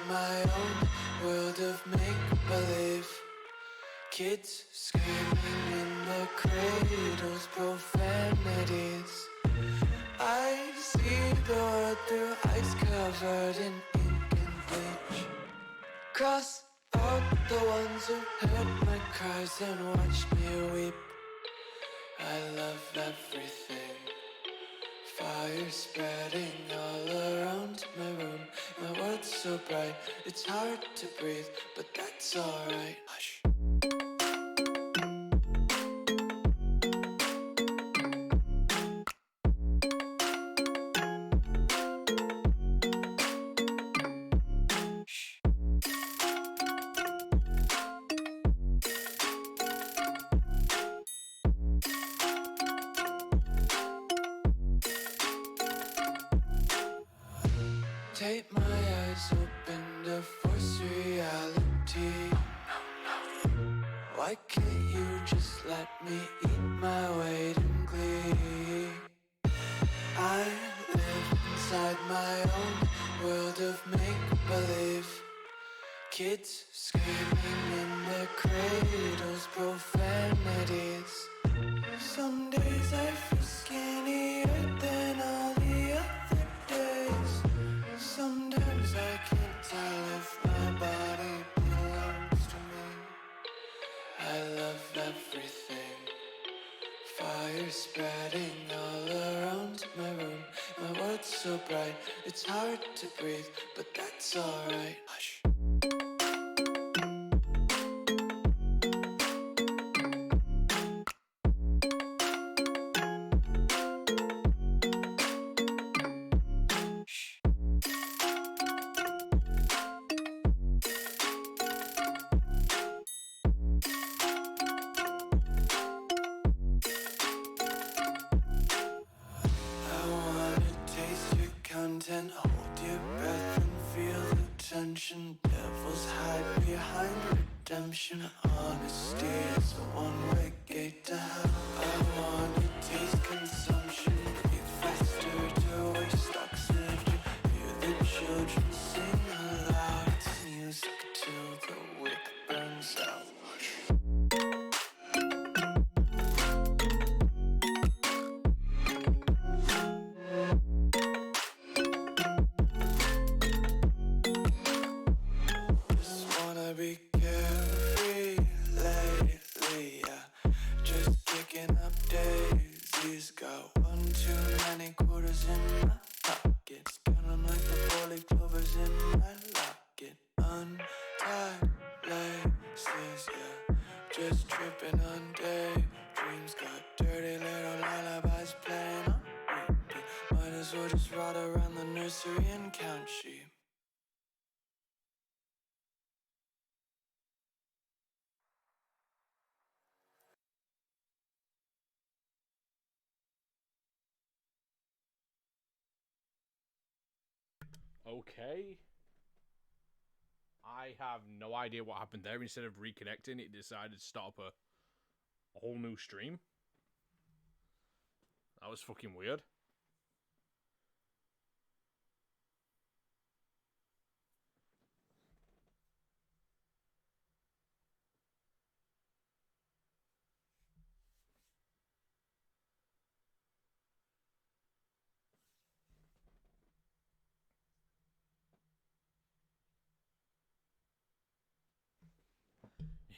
my own world of make-believe. Kids screaming in the cradles, profanities. I see the world through ice covered in ink and bleach. Cross out the ones who heard my cries and watched me weep. I love everything. Fire spreading all around my room. My world's so bright, it's hard to breathe, but that's alright. Hush. Take my eyes open to force reality. Why can't you just let me eat my weight in glee? I live inside my own world of make-believe. Kids screaming in their cradles, profanities. Some days I feel skinnier than all the other days. Sometimes I can't tell if my body belongs to me. I love everything. Fire spreading all around my room. My world's so bright, it's hard to breathe, but that's alright. Hush. Content, hold your breath and feel the tension. Devils hide behind redemption. Honesty is a one-way gate to hell. I wanna taste consumption. Breathe faster to waste oxygen. Hear the children sing aloud. It's music till the wick burns out. Be carefree lately, yeah. Just kicking up daisies. Got one too many quarters in my pockets. Count 'em like the four-leaf clovers in my locket. Untied laces, yeah. Just tripping on daydreams. Got dirty little lullabies playing on repeat. Might as well just ride around the nursery and count sheep. Okay. I have no idea what happened there. Instead of reconnecting, it decided to start up a whole new stream. That was fucking weird.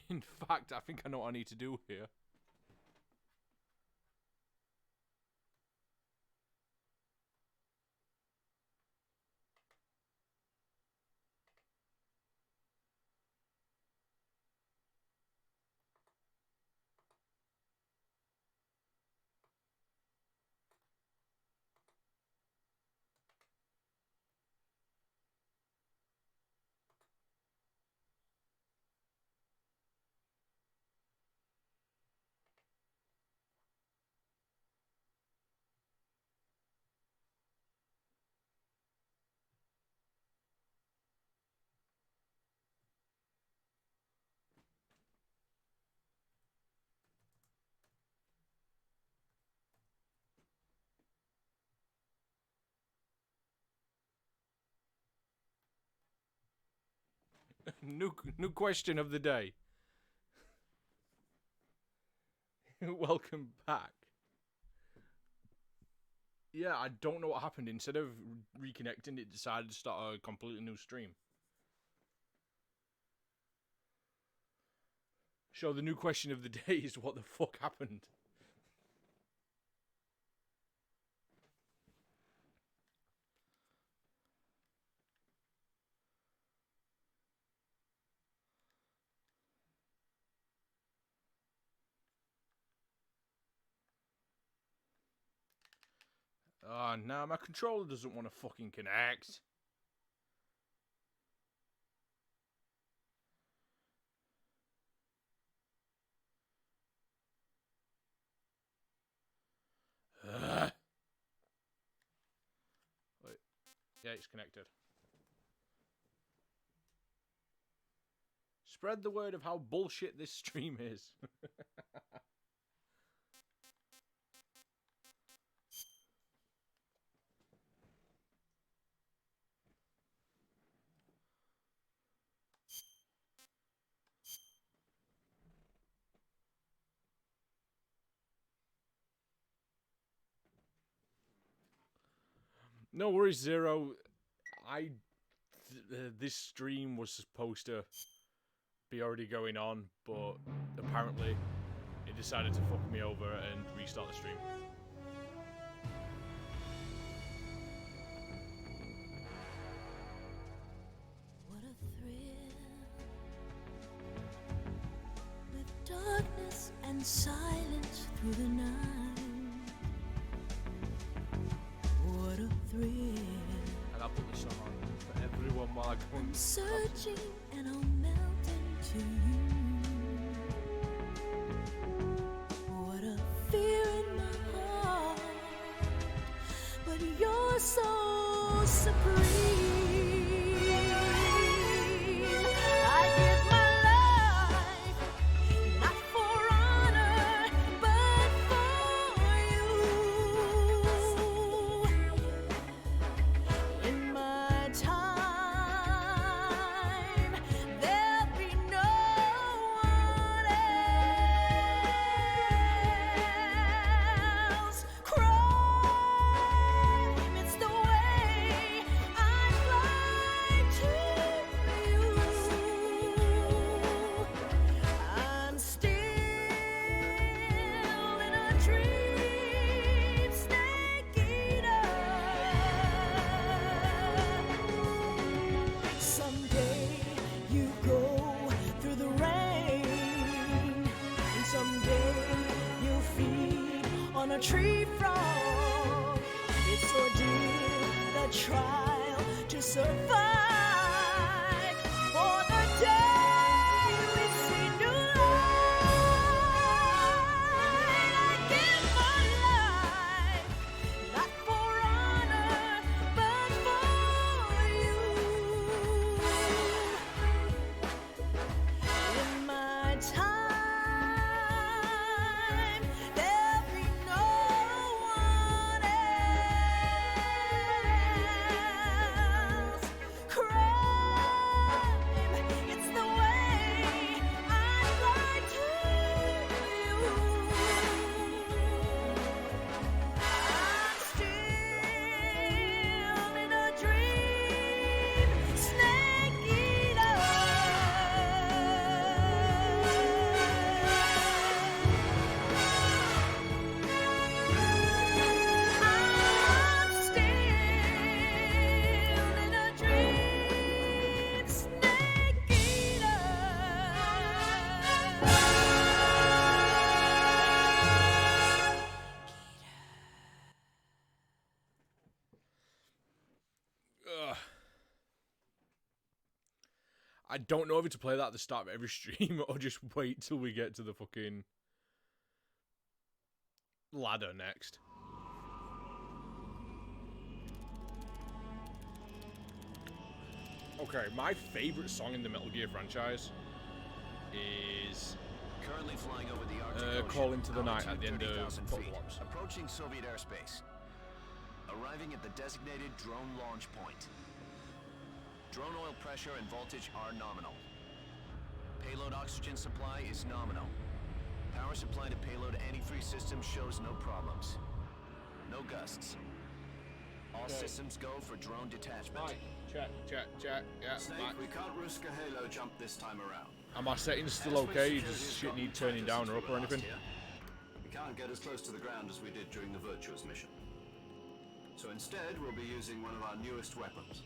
In fact, I think I know what I need to do here. New question of the day. Welcome back. Yeah, I don't know what happened. Instead of reconnecting, it decided to start a completely new stream. So the new question of the day is, what the fuck happened? Oh, no, my controller doesn't want to fucking connect. Ugh. Wait. Yeah, it's connected. Spread the word of how bullshit this stream is. No worries, Zero. This stream was supposed to be already going on, but apparently it decided to fuck me over and restart the stream. What a thrill, with darkness and silence through the night. What a thrill. And I'll put the song on for everyone while I go I'm searching and I'll melt into you. What a fear in my heart, but you're so supreme. I give my life, not for honor, but for you. In my time, there'll be no one else. Crime, it's the way I fly to you. I'm still in a dream, snake eater. Someday you go through the rain, and someday you'll feed on a tree frog. It's ordeal, the trial to survive. For the day we see new light, I give my life, not for honor, but for you. In my time, there'll be no one else. Crime, it's the way I fly to you. I'm still in a dream, snake eater. I'm still in a dream, snake eater. Ugh. I don't know if to play that at the start of every stream or just wait till we get to the fucking ladder next. Okay, my favorite song in the Metal Gear franchise is Currently flying over the Arctic Ocean, Call Into the Night at the end of 30,000 feet, Apocalypse. approaching Soviet airspace. Arriving at the designated drone launch point. Drone oil pressure and voltage are nominal. Payload oxygen supply is nominal. Power supply to payload antifreeze system shows no problems. No gusts. All systems go for drone detachment. Right, check. Yeah, Snake, right. we can't risk a halo jump this time around. Are my settings still okay? Does shit need turning down or up or anything? We can't get as close to the ground as we did during the Virtuous mission. So instead, we'll be using one of our newest weapons.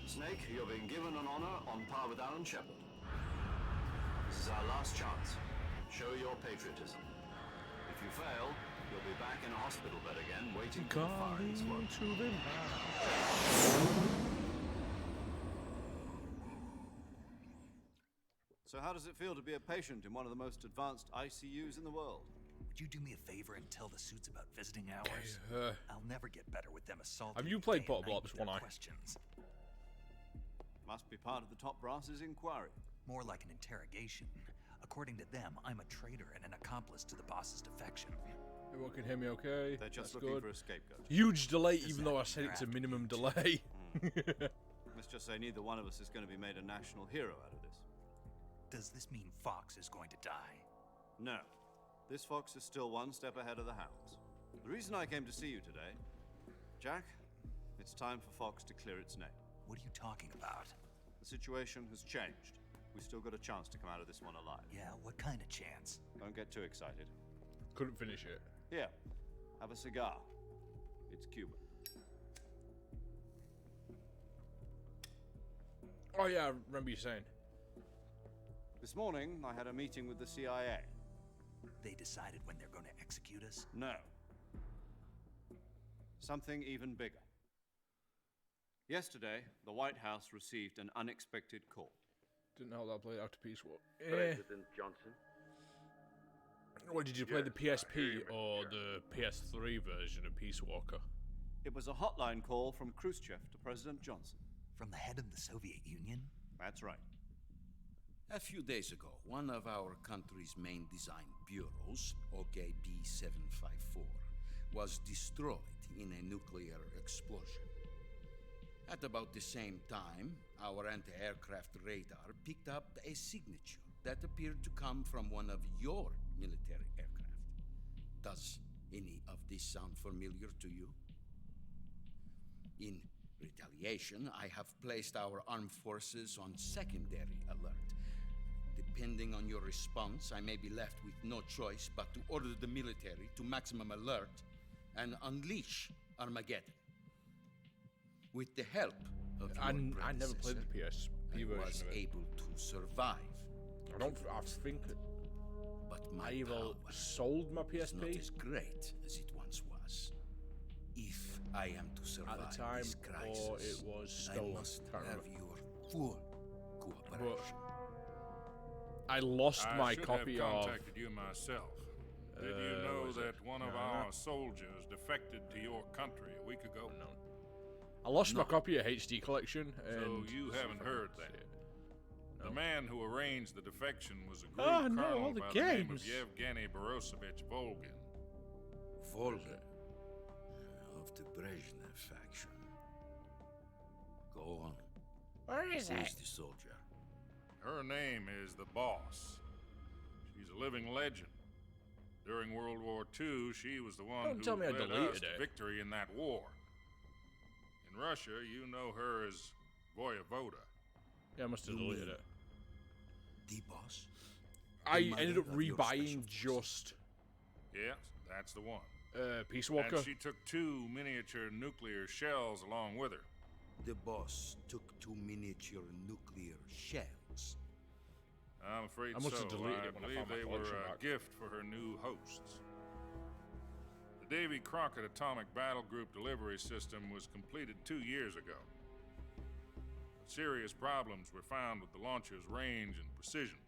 Snake, you're being given an honor on par with Alan Shepard. This is our last chance. Show your patriotism. If you fail, you'll be back in a hospital bed again, waiting for the firing squad. So how does it feel to be a patient in one of the most advanced ICUs in the world? Would you do me a favor and tell the suits about visiting hours? I'll never get better with them assaulting. Have you me played day and Portable night Ops with their 1I? questions. Must be part of the top brass's inquiry. More like an interrogation. According to them, I'm a traitor and an accomplice to the boss's defection. Everyone can hear me okay? They're just That's looking good. for a scapegoat. Huge delay, Does even that though I mean set they're it to after minimum you too? delay. Let's just say neither one of us is going to be made a national hero out of this. Does this mean Fox is going to die? No. This fox is still one step ahead of the hounds. The reason I came to see you today, Jack, it's time for Fox to clear its name. What are you talking about? The situation has changed. We still got a chance to come out of this one alive. Yeah, what kind of chance? Don't get too excited. Couldn't finish it. Here, have a cigar. It's Cuban. Oh yeah, I remember you saying. This morning, I had a meeting with the CIA. They decided when they're going to execute us? No. Something even bigger. Yesterday, the White House received an unexpected call. Didn't know how that played after Peace Walk. President Johnson. What did you play, the Yes, I hear PSP you, Mr. or the PS3 version of Peace Walker? It was a hotline call from Khrushchev to President Johnson. From the head of the Soviet Union? That's right. A few days ago, one of our country's main design bureaus, OKB 754, was destroyed in a nuclear explosion. At about the same time, our anti-aircraft radar picked up a signature that appeared to come from one of your military aircraft. Does any of this sound familiar to you? In retaliation, I have placed our armed forces on secondary alert. Depending on your response, I may be left with no choice but to order the military to maximum alert and unleash Armageddon. With the help of your I never played the predecessor, PSP I version was of it. able to survive. I think But my I either power sold my is not PSP as great as it once was. If I am to survive at the time, this crisis, or it was I stolen. must Can't have remember. your full cooperation. I lost my should copy have of. contacted you myself. Did you know was that it? one of No. our soldiers defected to your country a week ago? No. I lost my copy of HD Collection. So And you haven't heard that. The man who arranged the defection was a group Oh, no, colonel all the by the name of games. Yevgeny Borosovich Volgin. Volga of the Brezhnev faction. Go on. Where is Who it? is the soldier? Her name is the Boss. She's a living legend. During World War II, she was the one Don't who tell me I led deleted us to it. victory in that war. In Russia, you know her as Voyevoda. Yeah, I must have You deleted mean- it. The boss? I The ended up mother of your rebuying special just Yes, that's the one. Peace Walker. And she took 2 miniature nuclear shells along with her. The boss took 2 miniature nuclear shells. I'm afraid I must so. have deleted I it when I believe found my they were collection a back. gift for her new hosts. The Davy Crockett Atomic Battle Group delivery system was completed 2 years ago. Serious problems were found with the launcher's range and precision.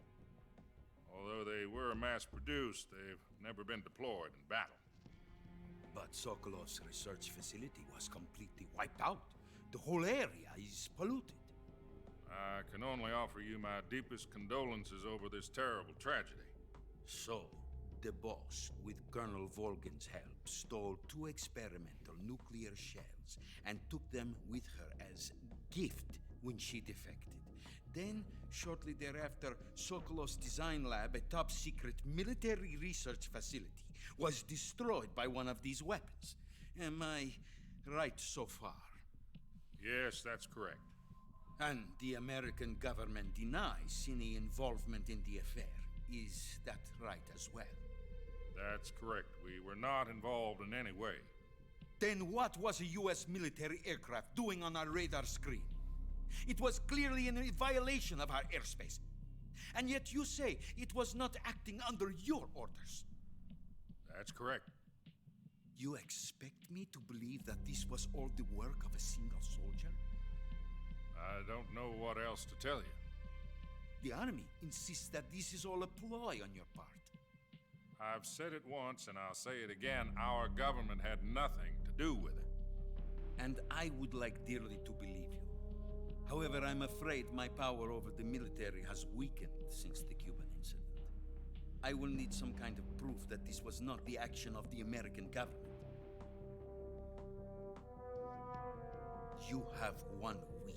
Although they were mass-produced, they've never been deployed in battle. But Sokolov's research facility was completely wiped out. The whole area is polluted. I can only offer you my deepest condolences over this terrible tragedy. So, the boss, with Colonel Volgin's help, stole 2 experimental nuclear shells and took them with her as gift when she defected. Then, shortly thereafter, Sokolov's design lab, a top-secret military research facility, was destroyed by one of these weapons. Am I right so far? Yes, that's correct. And the American government denies any involvement in the affair. Is that right as well? That's correct. We were not involved in any way. Then what was a U.S. military aircraft doing on our radar screen? It was clearly in violation of our airspace. And yet you say it was not acting under your orders. That's correct. You expect me to believe that this was all the work of a single soldier? I don't know what else to tell you. The army insists that this is all a ploy on your part. I've said it once and I'll say it again. Our government had nothing to do with it. And I would like dearly to believe you. However, I'm afraid my power over the military has weakened since the Cuban incident. I will need some kind of proof that this was not the action of the American government. You have 1 week.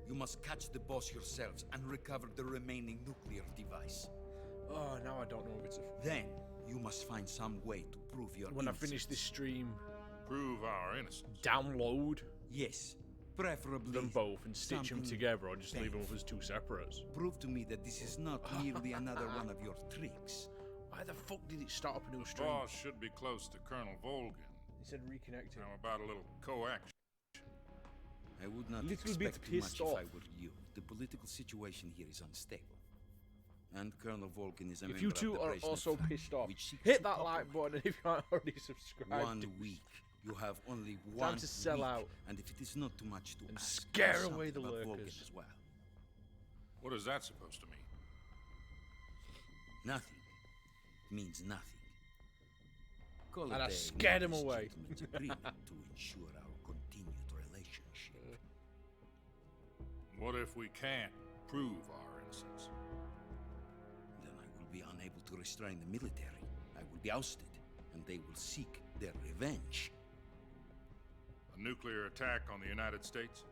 You must catch the boss yourselves and recover the remaining nuclear device. Oh, now I don't know if it's a... Then, you must find some way to prove your When innocence. I finish this stream, Prove our innocence. download Yes, preferably them both and stitch them something together, or just leave them painful. as two separates. Prove to me that this is not merely another one of your tricks. Why the fuck did it start up a new The stream? boss should be close to Colonel Volgin. He said reconnected. How about a little coaction? I would not Little bit expect too much pissed if off. I were you. The political situation here is unstable. And Colonel Volgin is a If member you of two the are Brezhnev also family, pissed off, which seeks hit to that like operate. button, and if you aren't already subscribed, 1 do week. You have only Time one to sell week. out. And if it is not too much to and ask, scare do away the something about lurkers. Volgin as well. What is that supposed to mean? Nothing means nothing. Call And it I a scared him modest away. gentleman's agreement to ensure our continued relationship. What if we can't prove our innocence? Then I will be unable to restrain the military. I will be ousted, and they will seek their revenge. A nuclear attack on the United States?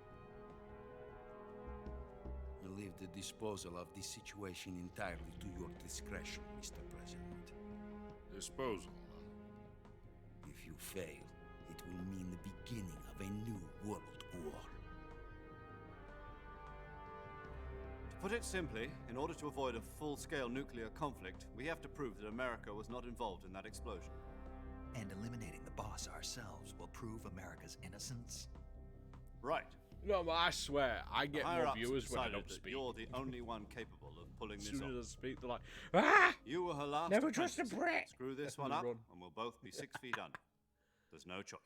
I leave the disposal of this situation entirely to your discretion, Mr. President. Disposal. If you fail, it will mean the beginning of a new world war. To put it simply, in order to avoid a full-scale nuclear conflict, we have to prove that America was not involved in that explosion. And eliminating the boss ourselves will prove America's innocence? Right. No, but I swear, I get more Higher-ups viewers when I decided don't that speak. you're the only one capable of pulling As this soon off. as I speak, they're like, ah! You were her last Never trust a apprentice. brat. Screw this And one they up, run. and we'll both be 6 feet under. There's no choice.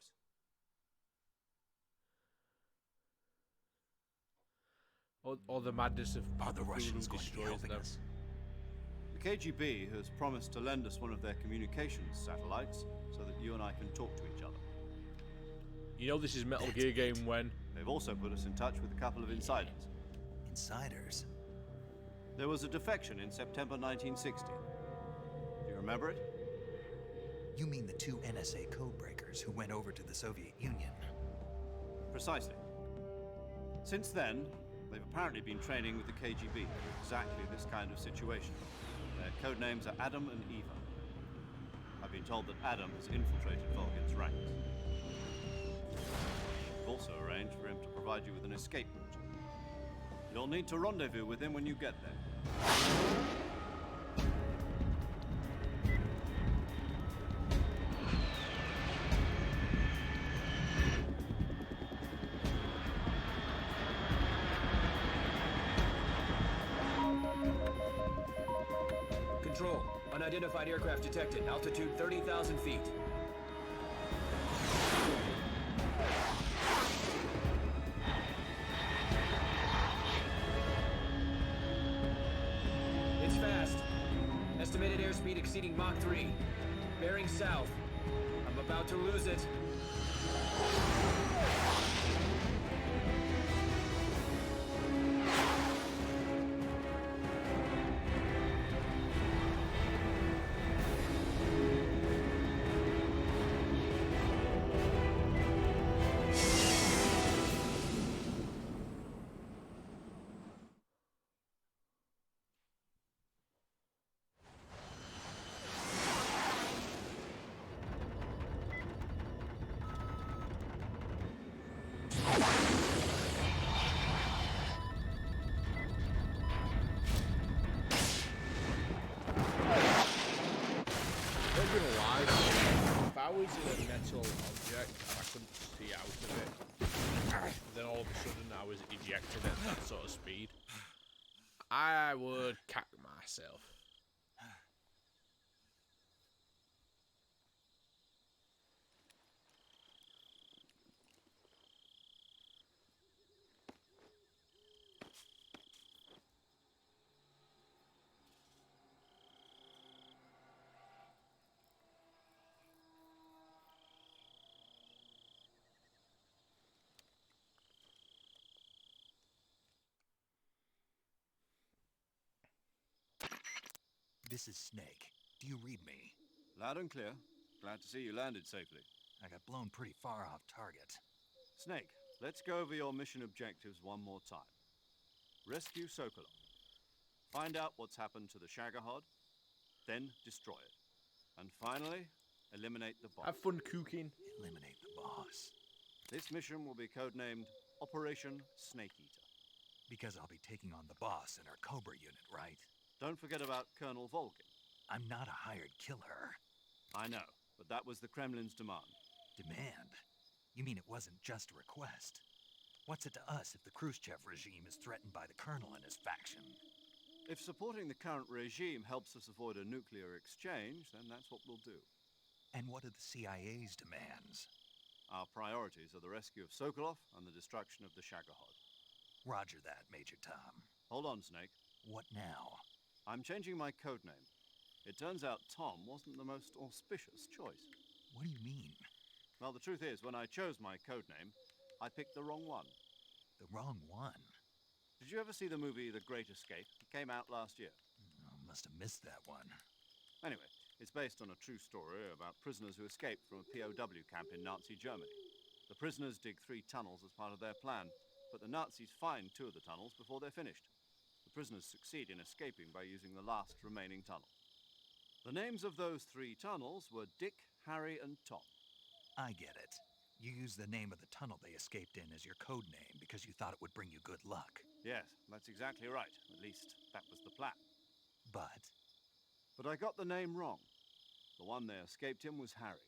Or the madness of Are the Cthulhu Russians going to be destroys helping them. us? The KGB has promised to lend us one of their communications satellites so that you and I can talk to each other. You know this is Metal That's Gear it. game when They've also put us in touch with a couple of insiders. Insiders? There was a defection in September 1960. Do you remember it? You mean the 2 NSA codebreakers who went over to the Soviet Union? Precisely. Since then, they've apparently been training with the KGB for exactly this kind of situation. Their code names are Adam and Eva. I've been told that Adam has infiltrated Volgin's ranks. We've also arranged for him to provide you with an escape route. You'll need to rendezvous with him when you get there. Control. Unidentified aircraft detected. Altitude 30,000 feet. It's fast. Estimated airspeed exceeding Mach 3. Bearing south. I'm about to lose it. always in a metal object and I couldn't see out of it. Then all of a sudden I was ejected at that sort of speed. I would cack myself. This is Snake. Do you read me? Loud and clear. Glad to see you landed safely. I got blown pretty far off target. Snake, let's go over your mission objectives one more time. Rescue Sokolov. Find out what's happened to the Shagohod, then destroy it. And finally, eliminate the boss. Have fun cooking. Eliminate the boss. This mission will be codenamed Operation Snake Eater. Because I'll be taking on the boss in our Cobra unit, right? Don't forget about Colonel Volgin. I'm not a hired killer. I know, but that was the Kremlin's demand. Demand? You mean it wasn't just a request? What's it to us if the Khrushchev regime is threatened by the Colonel and his faction? If supporting the current regime helps us avoid a nuclear exchange, then that's what we'll do. And what are the CIA's demands? Our priorities are the rescue of Sokolov and the destruction of the Shagohod. Roger that, Major Tom. Hold on, Snake. What now? I'm changing my codename. It turns out Tom wasn't the most auspicious choice. What do you mean? Well, the truth is, when I chose my codename, I picked the wrong one. The wrong one? Did you ever see the movie The Great Escape? It came out last year. Oh, must have missed that one. Anyway, it's based on a true story about prisoners who escaped from a POW camp in Nazi Germany. The prisoners dig 3 tunnels as part of their plan, but the Nazis find 2 of the tunnels before they're finished. The prisoners succeed in escaping by using the last remaining tunnel. The names of those 3 tunnels were Dick, Harry, and Tom. I get it. You used the name of the tunnel they escaped in as your code name because you thought it would bring you good luck. Yes, that's exactly right. At least, that was the plan. But But I got the name wrong. The one they escaped in was Harry.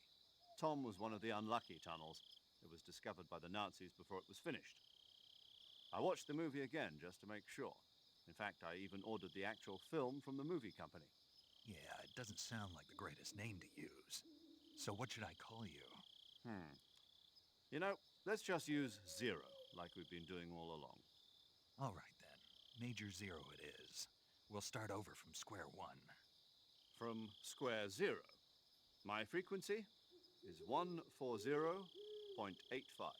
Tom was one of the unlucky tunnels. It was discovered by the Nazis before it was finished. I watched the movie again just to make sure. In fact, I even ordered the actual film from the movie company. yeah, it doesn't sound like the greatest name to use. So what should I call you? You know, let's just use Zero, like we've been doing all along. All right then. Major Zero it is. We'll start over from square one. From square zero. My frequency is 140.85.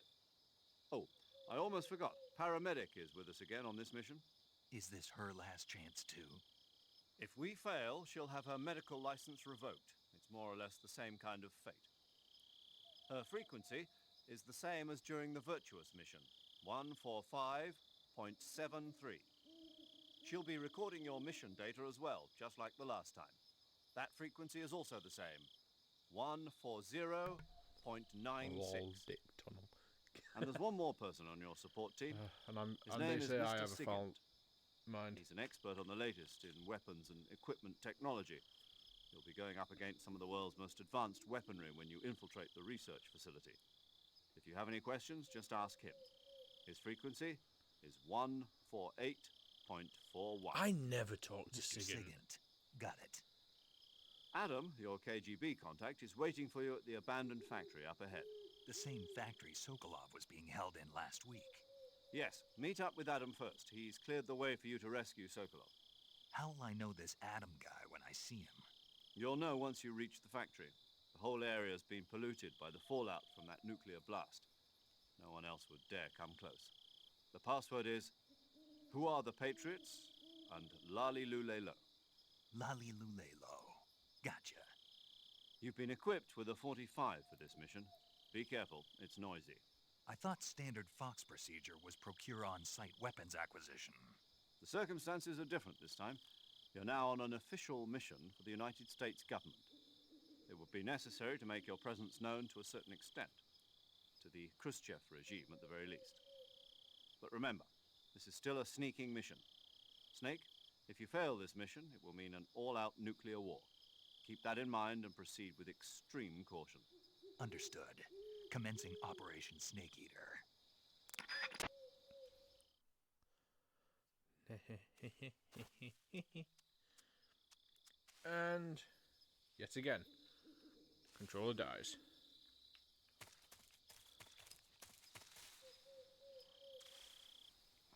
Oh, I almost forgot. Paramedic is with us again on this mission. Is this her last chance too? If we fail, she'll have her medical license revoked. It's more or less the same kind of fate. Her frequency is the same as during the Virtuous mission, 145.73. She'll be recording your mission data as well, just like the last time. That frequency is also the same, 140.96. Lol, dick tunnel. And there's one more person on your support team. And His they name is say I Mr. have a foul Sigurd. mind. He's an expert on the latest in weapons and equipment technology. You'll be going up against some of the world's most advanced weaponry when you infiltrate the research facility. If you have any questions, just ask him. His frequency is 148.41. I never talked to Mr. Sigurd. Sigint. Got it. Adam, your KGB contact, is waiting for you at the abandoned factory up ahead. The same factory Sokolov was being held in last week. Yes, meet up with Adam first. He's cleared the way for you to rescue Sokolov. How will I know this Adam guy when I see him? You'll know once you reach the factory. The whole area's been polluted by the fallout from that nuclear blast. No one else would dare come close. The password is, "Who are the Patriots?" and Lali Lulelo. Lali Lulelo. Gotcha. You've been equipped with a 45 for this mission. Be careful, it's noisy. I thought standard Fox procedure was procure on-site weapons acquisition. The circumstances are different this time. You're now on an official mission for the United States government. It would be necessary to make your presence known to a certain extent. To the Khrushchev regime, at the very least. But remember, this is still a sneaking mission. Snake, if you fail this mission, it will mean an all-out nuclear war. Keep that in mind and proceed with extreme caution. Understood. Commencing Operation Snake Eater. And yet again, controller dies.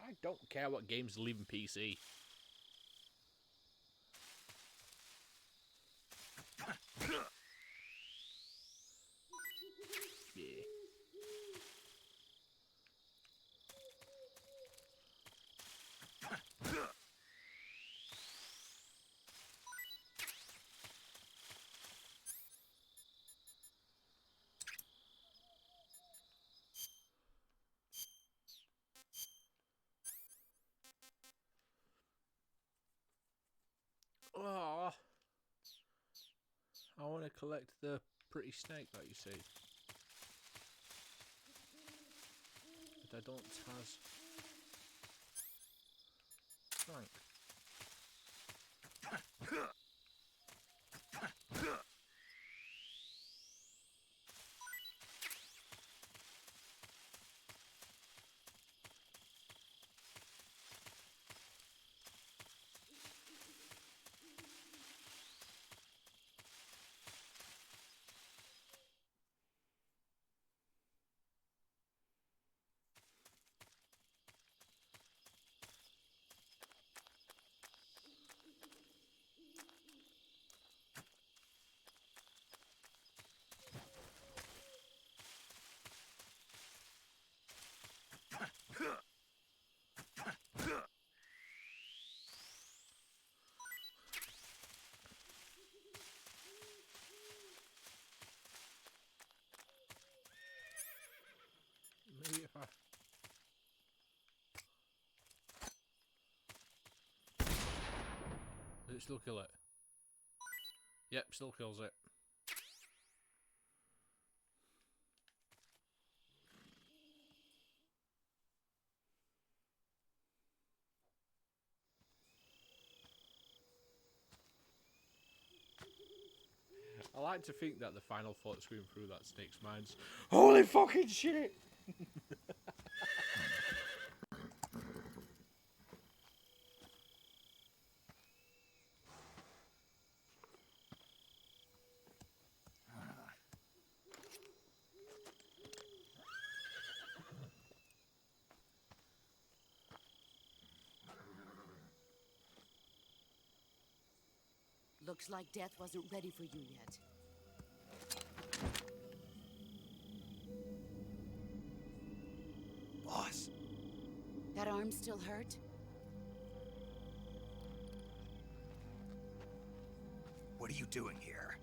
I don't care what games leave in PC. Yeah. Oh, I want to collect the pretty snake that you see. But I don't has Frank. Maybe if I... Does it still kill it? Yep, still kills it. I like to think that the final thought scream through that snake's mind's, holy fucking shit! Looks like death wasn't ready for you yet. Boss, That arm still hurt? what are you doing here?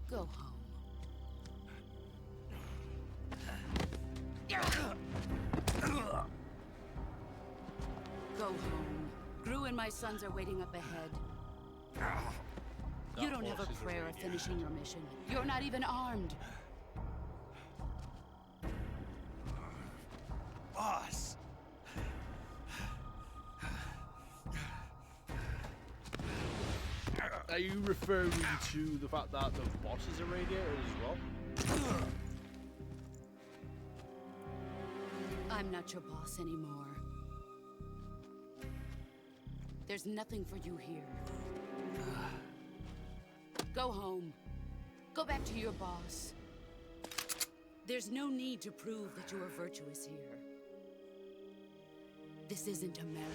Go home. Go home. Gru and my sons are waiting up ahead. You don't have a prayer of finishing your mission. You're not even armed. Boss! Are you referring to the fact that the boss is a radiator as well? I'm not your boss anymore. There's nothing for you here. Go home. Go back to your boss. There's no need to prove that you are virtuous here. This isn't America.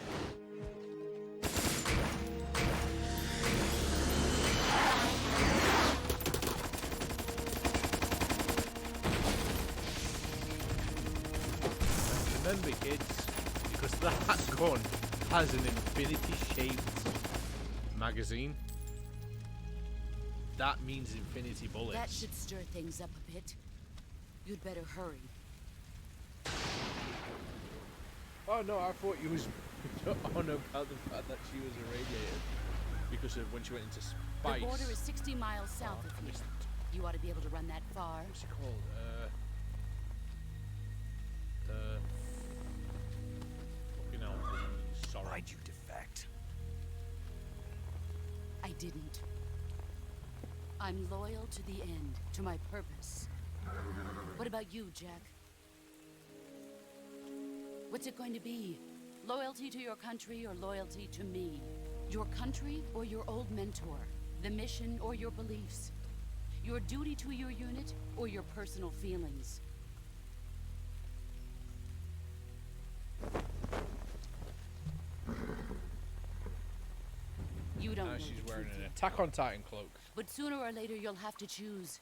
Remember, kids, because that gun has an infinity-shaped magazine. That means infinity bullets. That should stir things up a bit. You'd better hurry. Oh no, I thought you was on about the fact that she was a radiator because of when she went into spice. The border is 60 miles south of here. You ought to be able to run that far. What's it called? Fucking hell, sorry. Why'd you defect? I didn't. I'm loyal to the end, to my purpose. What about you, Jack? What's it going to be? Loyalty to your country or loyalty to me? Your country or your old mentor? The mission or your beliefs? Your duty to your unit or your personal feelings? You don't Now know she's the wearing truth an yet. Attack on Titan cloak. But sooner or later, you'll have to choose.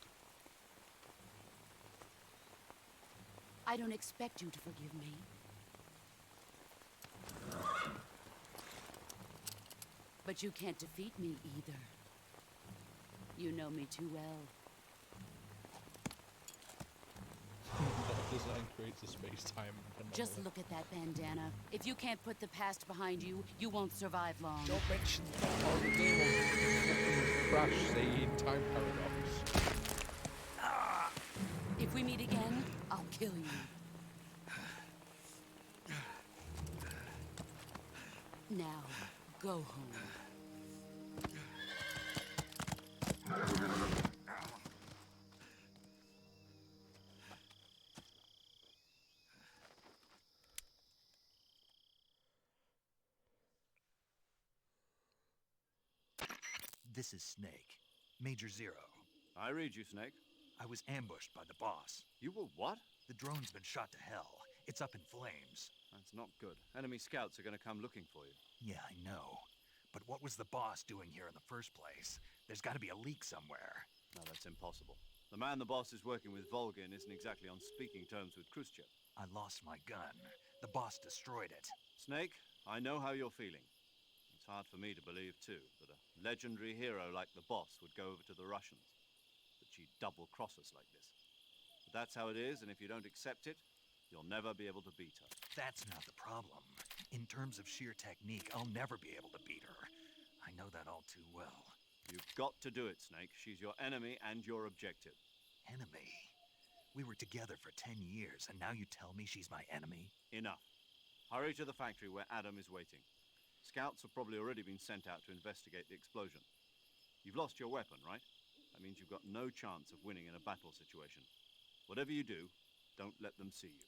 I don't expect you to forgive me. But you can't defeat me either. You know me too well. That design creates a space-time anomaly. Just look at that bandana. If you can't put the past behind you, you won't survive long. Don't mention that part of the game will crash the time paradox. If we meet again, I'll kill you. Now, go home. This is Snake. Major Zero. I read you, Snake. I was ambushed by the boss. You were what? The drone's been shot to hell. It's up in flames. That's not good. Enemy scouts are going to come looking for you. Yeah, I know. But what was the boss doing here in the first place? There's got to be a leak somewhere. No, that's impossible. The man the boss is working with, Volgin, isn't exactly on speaking terms with Khrushchev. I lost my gun. The boss destroyed it. Snake, I know how you're feeling. It's hard for me to believe, too, that a legendary hero like the boss would go over to the Russians. That she'd double-cross us like this. But that's how it is, and if you don't accept it, you'll never be able to beat her. That's not the problem. In terms of sheer technique, I'll never be able to beat her. I know that all too well. You've got to do it, Snake. She's your enemy and your objective. Enemy? We were together for 10 years, and now you tell me she's my enemy? Enough. Hurry to the factory where Adam is waiting. Scouts have probably already been sent out to investigate the explosion. You've lost your weapon, right? That means you've got no chance of winning in a battle situation. Whatever you do, don't let them see you.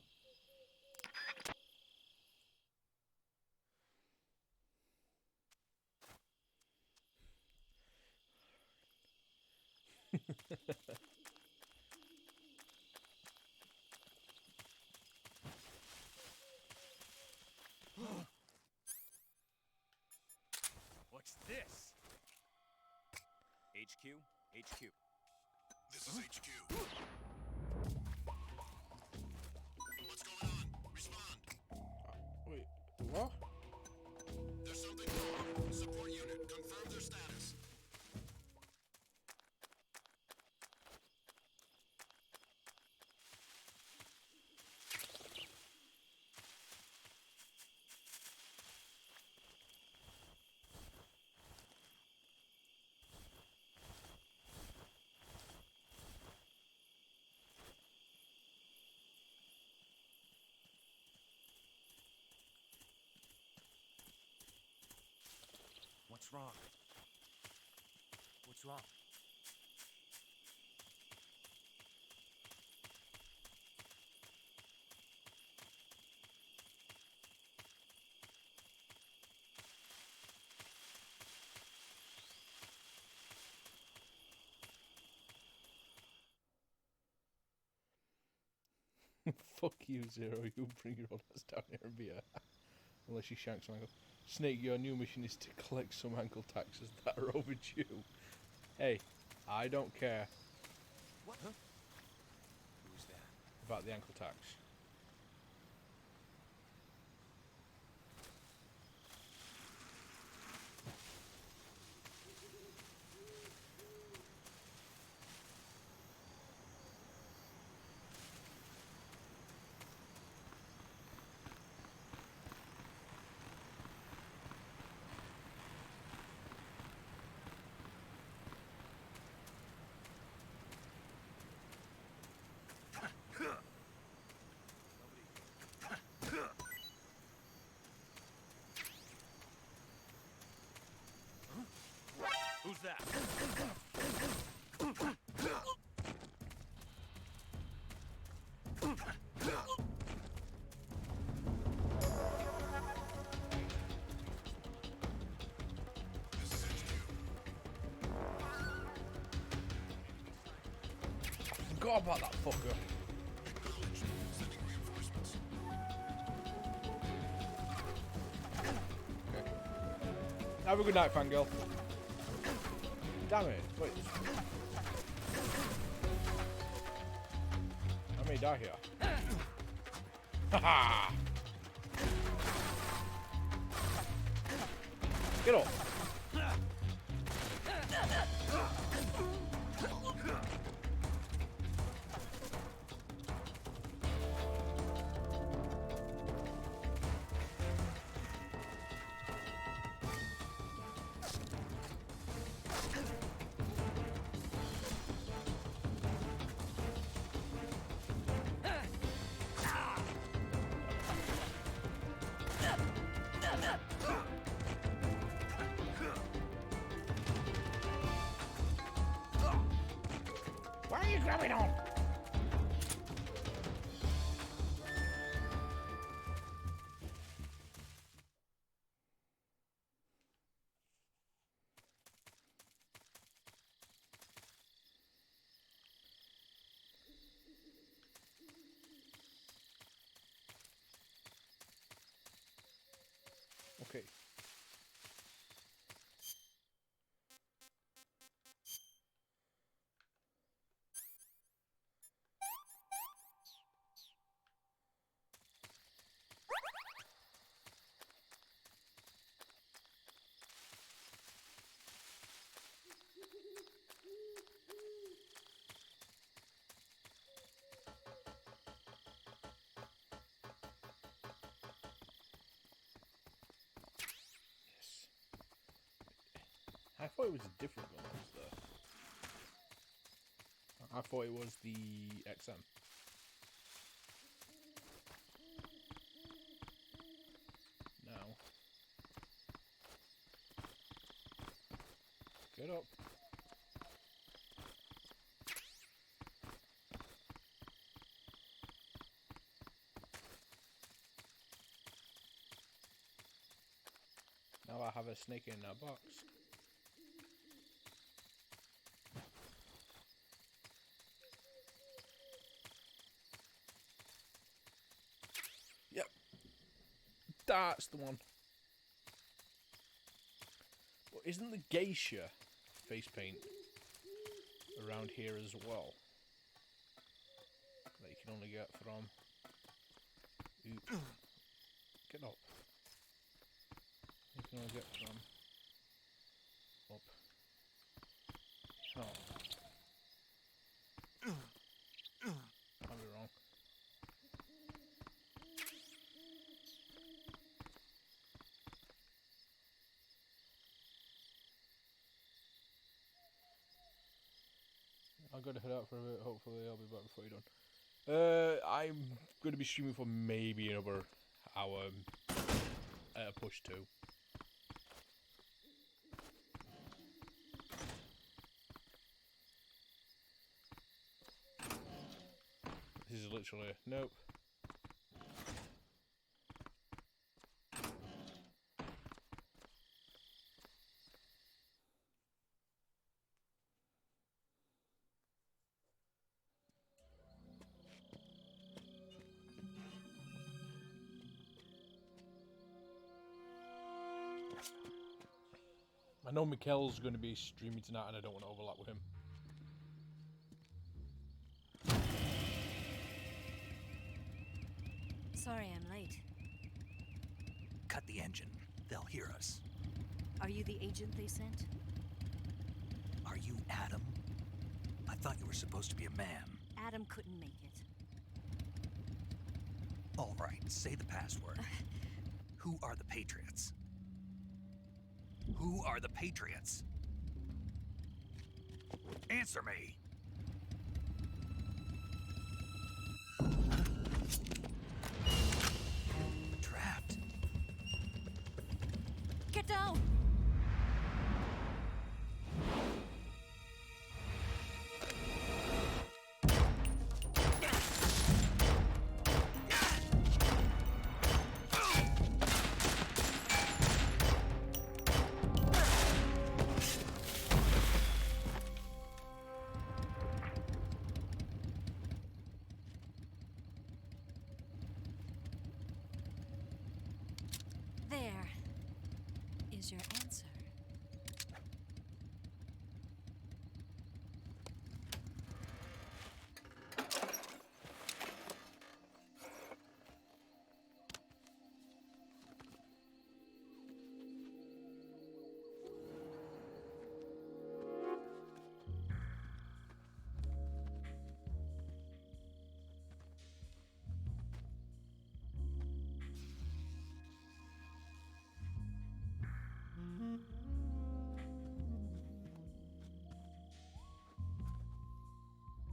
What's this? HQ? HQ. This is HQ. What's going on? Respond. Wait, what? There's something wrong. Support unit, confirm their status. What's wrong? What's wrong? Fuck you, Zero. You bring your own ass down here and be a... Unless you shank some ankle. Snake, your new mission is to collect some ankle taxes that are overdue. Hey, I don't care What? Huh? Who's that? about the ankle tax. Forgot about that fucker. Okay. Have a good night, fangirl. Damn it. Wait. I may die here. Haha! Get off! Why are you grabbing on? Okay. I thought it was a different one that was there. I thought it was the XM. Now. Get up. Now I have a snake in a box. Yep. That's the one. Well, isn't the geisha face paint around here as well? That you can only get from... Oop. Get up. You can only get from... Up. Oh. I'll be wrong. I've got to head out for a bit. Hopefully I'll be back before you're done. I'm going to be streaming for maybe another hour at a push 2. This is literally... Nope. I know Mikkel's going to be streaming tonight and I don't want to overlap with him. Sorry I'm late. Cut the engine. They'll hear us. Are you the agent they sent? Are you Adam? I thought you were supposed to be a man. Adam couldn't make it. All right, say the password. Who are the Patriots? Who are the Patriots? Answer me! Trapped. Get down! is your answer?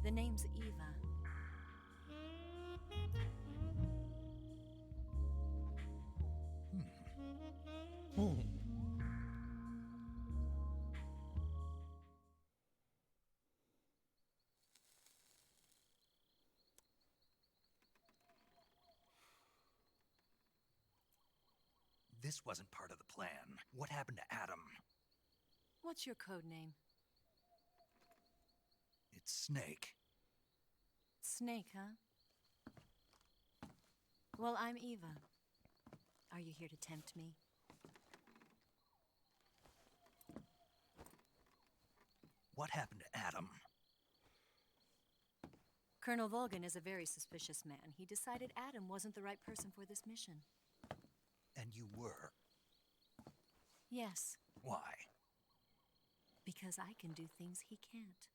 The name's Eva. This wasn't part of the plan. What happened to Adam? What's your code name? It's Snake. Snake, huh? Well, I'm Eva. Are you here to tempt me? What happened to Adam? Colonel Volgan is a very suspicious man. He decided Adam wasn't the right person for this mission. And you were? Yes, Why? because I can do things he can't.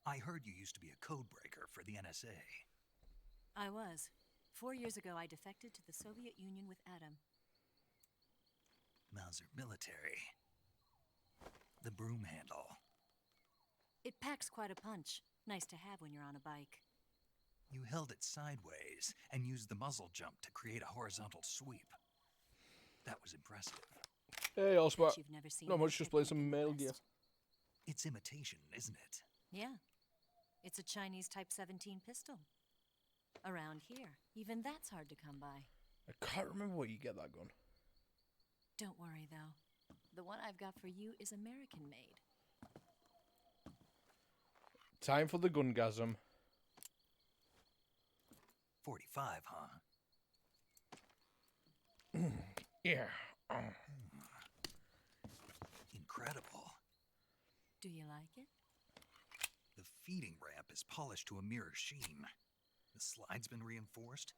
I heard you used to be a codebreaker for the NSA. I was. 4 years ago, I defected to the Soviet Union with Adam. Mauser military. The broom handle. It packs quite a punch. Nice to have when you're on a bike. You held it sideways and used the muzzle jump to create a horizontal sweep. That was impressive. Hey, Oscar. Bet you've never seen Not this much, just play technique some in the Metal West. Gear. It's imitation, isn't it? Yeah. It's a Chinese Type 17 pistol. Around here, even that's hard to come by. I can't remember where you get that gun. Don't worry, though. The one I've got for you is American-made. Time for the gungasm. 45, huh? Yeah. Incredible. Do you like it? The feeding ramp is polished to a mirror sheen. The slide's been reinforced,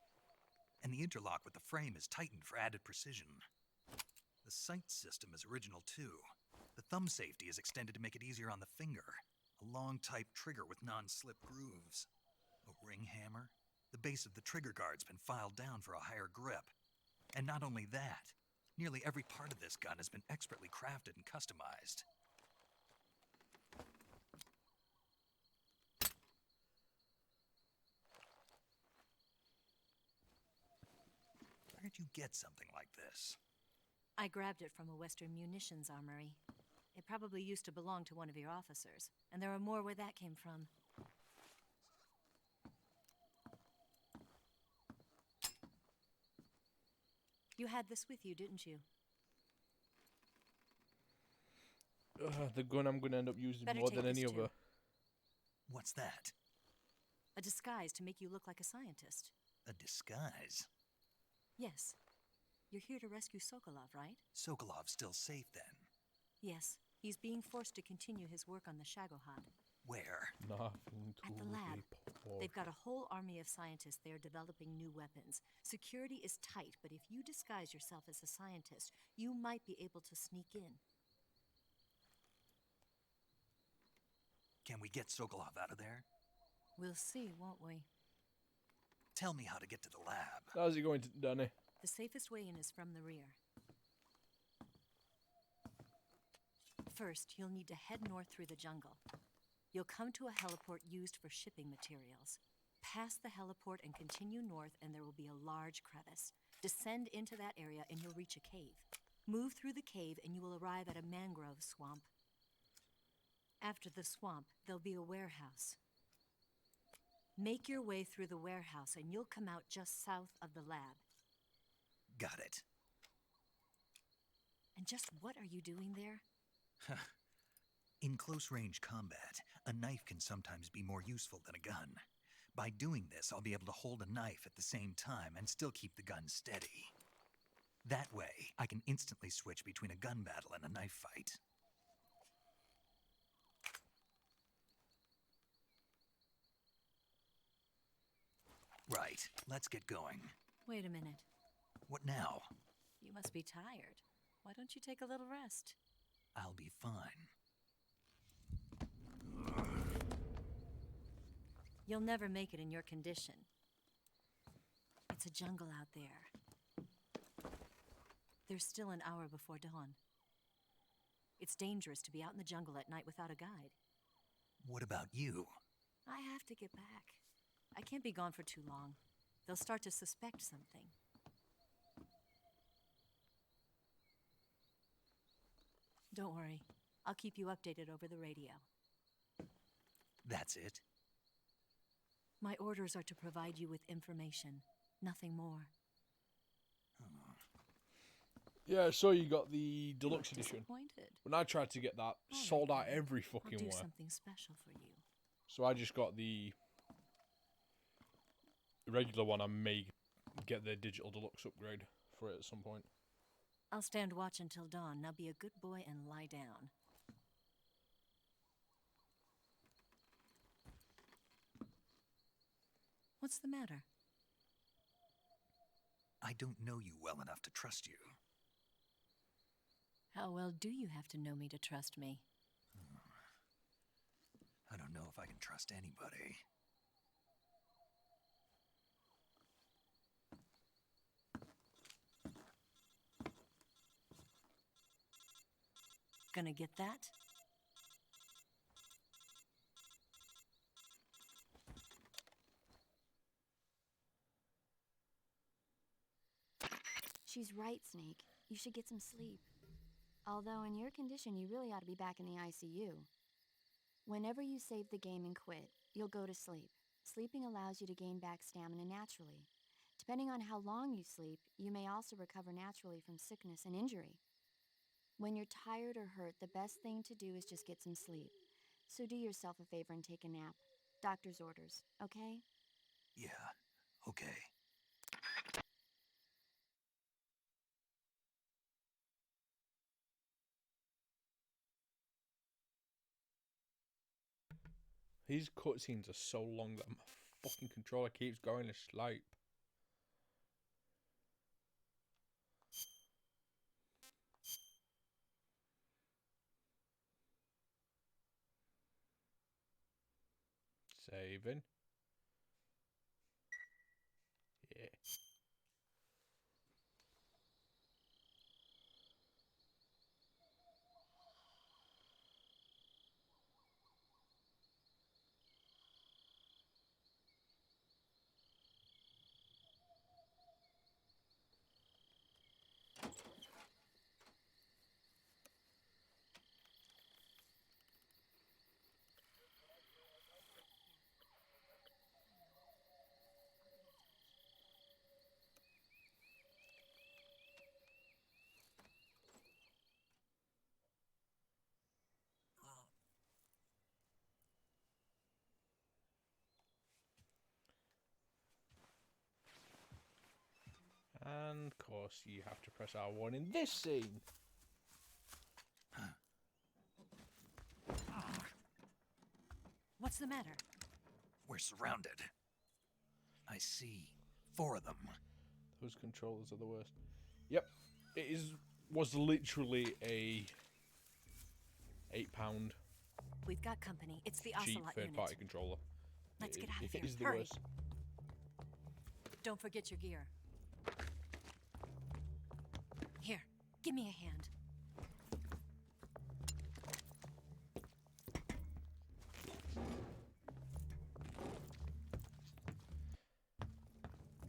and the interlock with the frame is tightened for added precision. The sight system is original too. The thumb safety is extended to make it easier on the finger. A long type trigger with non-slip grooves. A ring hammer. The base of the trigger guard's been filed down for a higher grip. And not only that, nearly every part of this gun has been expertly crafted and customized. Where'd you get something like this? I grabbed it from a Western munitions armory. It probably used to belong to one of your officers, and there are more where that came from. You had this with you, didn't you? The gun I'm going to end up using Better more take than any this too. other. What's that? A disguise to make you look like a scientist. A disguise? Yes. You're here to rescue Sokolov, right? Sokolov's still safe then. Yes. He's being forced to continue his work on the Shagohod. Where? Nothing to At the lab. report. They've got a whole army of scientists there developing new weapons. Security is tight, but if you disguise yourself as a scientist, you might be able to sneak in. Can we get Sokolov out of there? We'll see, won't we? Tell me how to get to the lab. How's it going, Danny? The safest way in is from the rear. First, you'll need to head north through the jungle. You'll come to a heliport used for shipping materials. Pass the heliport and continue north, and there will be a large crevice. Descend into that area, and you'll reach a cave. Move through the cave, and you will arrive at a mangrove swamp. After the swamp, there'll be a warehouse. Make your way through the warehouse, and you'll come out just south of the lab. Got it. And just what are you doing there? In close-range combat, a knife can sometimes be more useful than a gun. By doing this, I'll be able to hold a knife at the same time and still keep the gun steady. That way, I can instantly switch between a gun battle and a knife fight. Right, let's get going. Wait a minute. What now? You must be tired. Why don't you take a little rest? I'll be fine. You'll never make it in your condition. It's a jungle out there. There's still an hour before dawn. It's dangerous to be out in the jungle at night without a guide. What about you? I have to get back. I can't be gone for too long. They'll start to suspect something. Don't worry. I'll keep you updated over the radio. That's it? My orders are to provide you with information, nothing more. Yeah, so you got the deluxe edition. Disappointed. When I tried to get that, sold out every fucking I'll do where. something special for you. So I just got the regular one. I may get the digital deluxe upgrade for it at some point. I'll stand watch until dawn. Now be a good boy and lie down. What's the matter? I don't know you well enough to trust you. How well do you have to know me to trust me? I don't know if I can trust anybody. Gonna get that? She's right, Snake. You should get some sleep. Although in your condition, you really ought to be back in the ICU. Whenever you save the game and quit, you'll go to sleep. Sleeping allows you to gain back stamina naturally. Depending on how long you sleep, you may also recover naturally from sickness and injury. When you're tired or hurt, the best thing to do is just get some sleep. So do yourself a favor and take a nap. Doctor's orders, okay? Yeah, okay. These cutscenes are so long that my fucking controller keeps going asleep. Saving. Yeah. And of course you have to press R1 in this scene. What's the matter? We're surrounded. I see 4 of them. Those controllers are the worst. Yep, was literally a £8 We've got company. It's the cheap Ocelot third-party unit. controller. Let's get out of It here. is the Hurry. worst. Don't forget your gear. Here, give me a hand.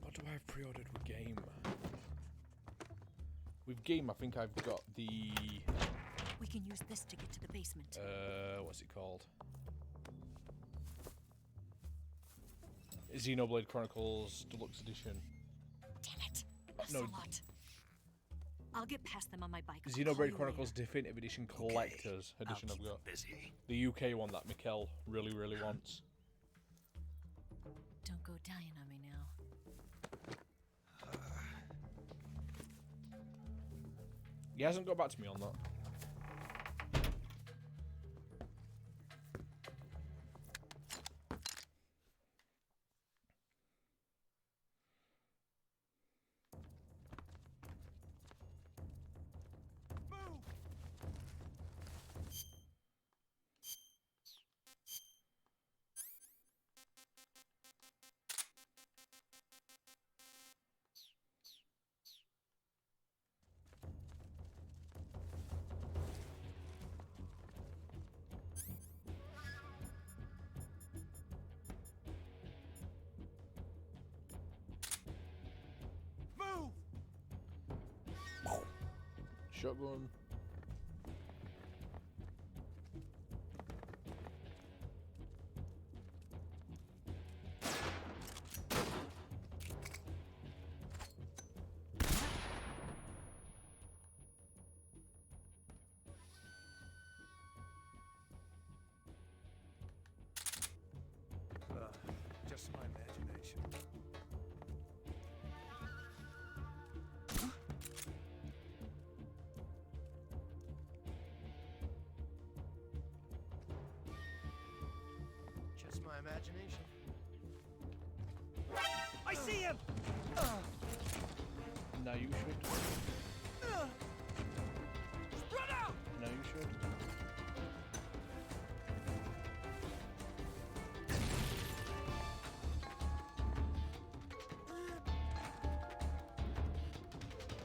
What do I have pre-ordered with game? With game, I think I've got the... We can use this to get to the basement. what's it called? Xenoblade Chronicles Deluxe Edition. Damn it! No, Ocelot. I'll get past them on my bike. I'll call Xenoblade you Chronicles later. Definitive Edition Collector's Edition I'll I've keep got. them busy. The UK one that Mikkel really, really wants. Don't go dying on me now. He hasn't got back to me on that. Shotgun. Just my imagination. Just my imagination. I see him! Now you should. Run out! Now you should.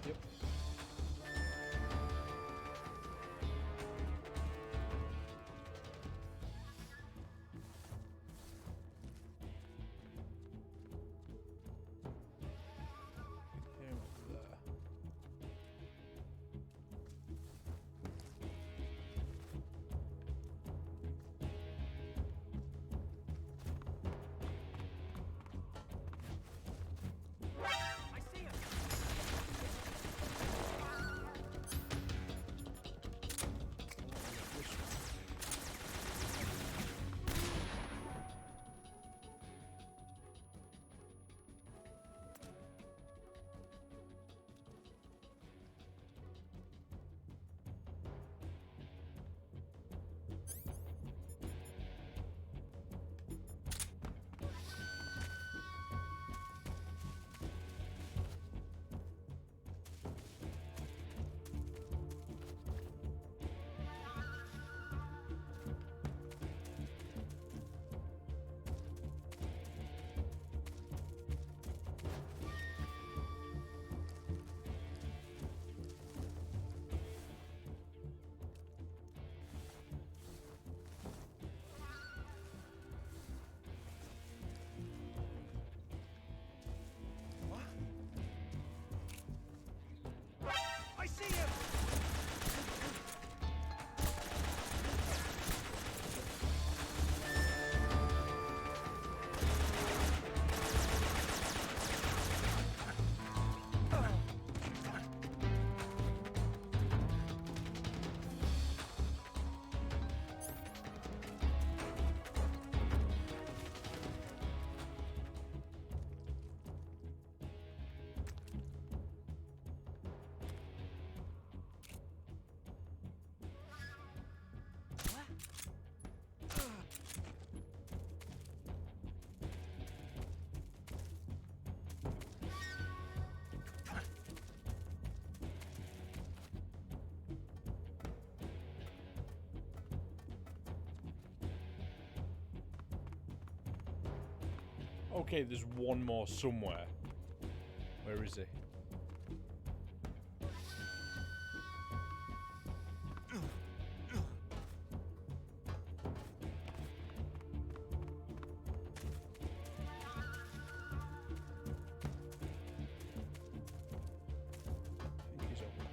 Yep. Him there. I see him! I see him! Okay, there's one more somewhere. Where is he? I think he's over here.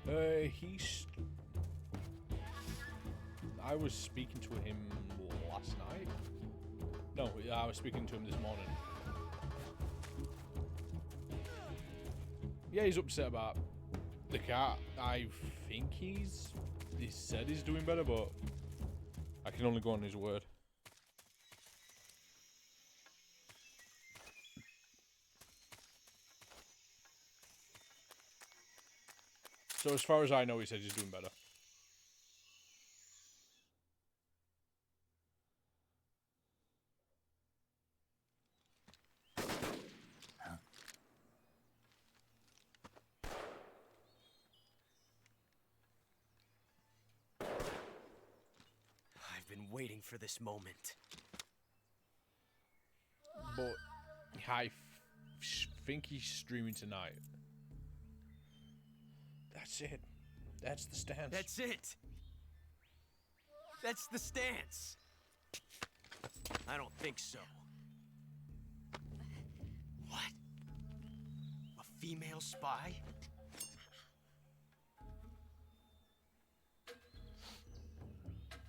He's. I was speaking to him last night. No, I was speaking to him this morning. Yeah, he's upset about the cat. I think he said he's doing better, but I can only go on his word. So as far as I know, he said he's doing better. I've been waiting for this moment. But I think he's streaming tonight. That's it. That's the stance. That's it. That's the stance. I don't think so. What? A female spy?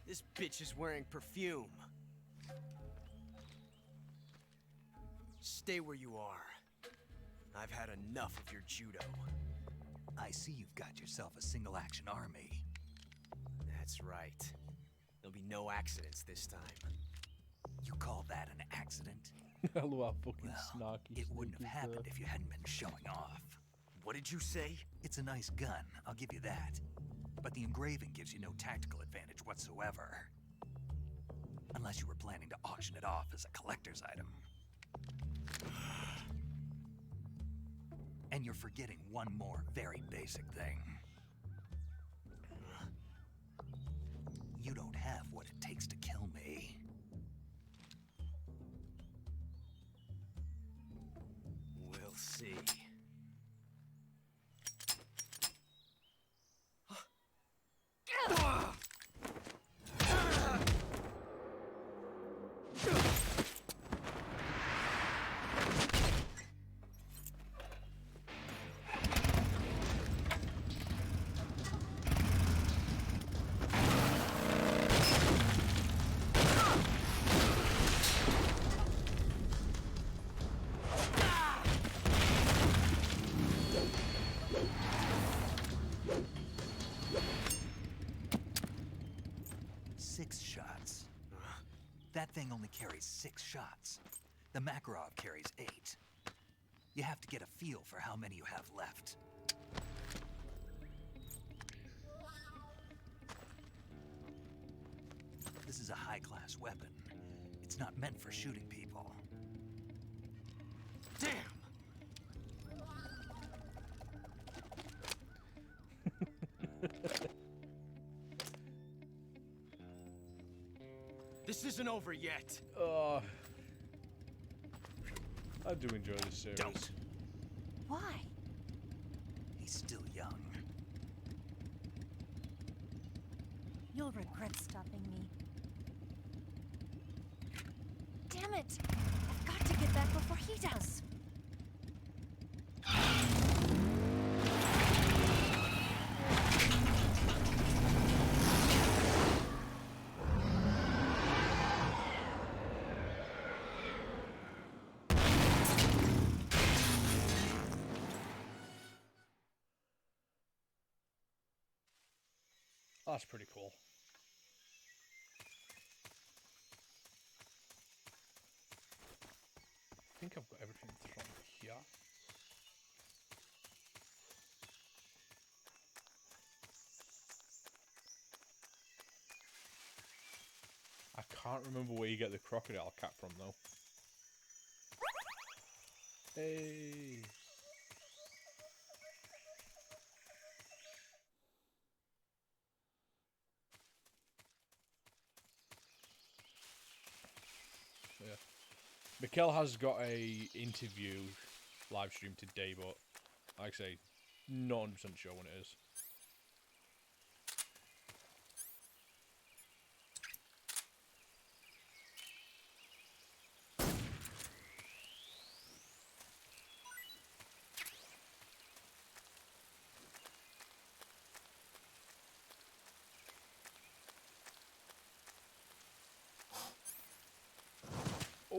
This bitch is wearing perfume. Stay where you are. I've had enough of your judo. I see you've got yourself a single-action army. That's right. There'll be no accidents this time. You call that an accident? I love how fucking Well, snarky it wouldn't Snake have is happened there. if you hadn't been showing off. What did you say? It's a nice gun, I'll give you that. But the engraving gives you no tactical advantage whatsoever. Unless you were planning to auction it off as a collector's item. And you're forgetting one more very basic thing. You don't have what it takes to kill me. We'll see. Six shots. That thing only carries 6 shots. The Makarov carries 8. You have to get a feel for how many you have left. This is a high-class weapon. It's not meant for shooting people. Damn! This isn't over yet. I do enjoy this series. Don't. Why? He's still young. You'll regret stopping me. Damn it! I've got to get back before he does. That's pretty cool. I think I've got everything from here. I can't remember where you get the crocodile cat from though. Hey. Yeah. Mikkel has got a interview live stream today, but like I say, not 100% sure when it is.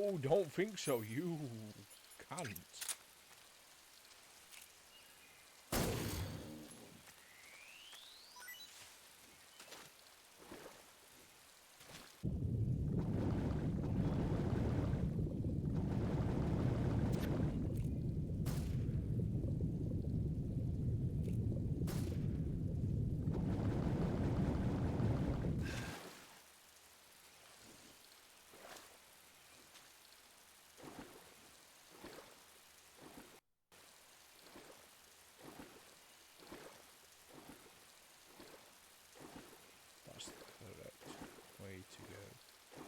Oh, don't think so. You can't. That's the correct way to go.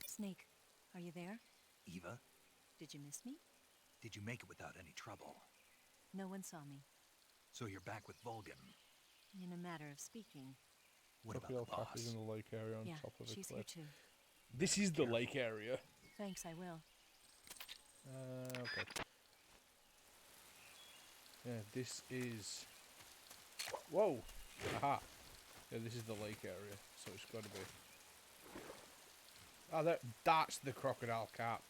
Snake, are you there? Eva, Did you miss me? did you make it without any trouble? No one saw me. So you're back with Vulcan. In a matter of speaking. What about Crocodile the Cap is boss? in the lake area on Yeah, top of a she's cliff. here too. This is the lake area. Thanks, I will. Okay. Yeah, this is... Whoa! Aha! Yeah, this is the lake area, so it's got to be... Oh, that's the Crocodile Cap.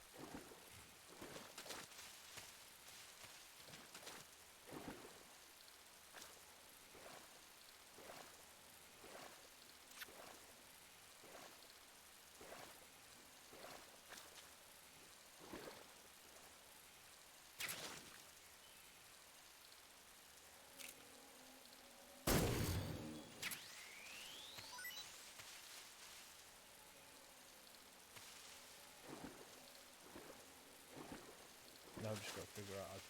Now I've just got to figure out how to...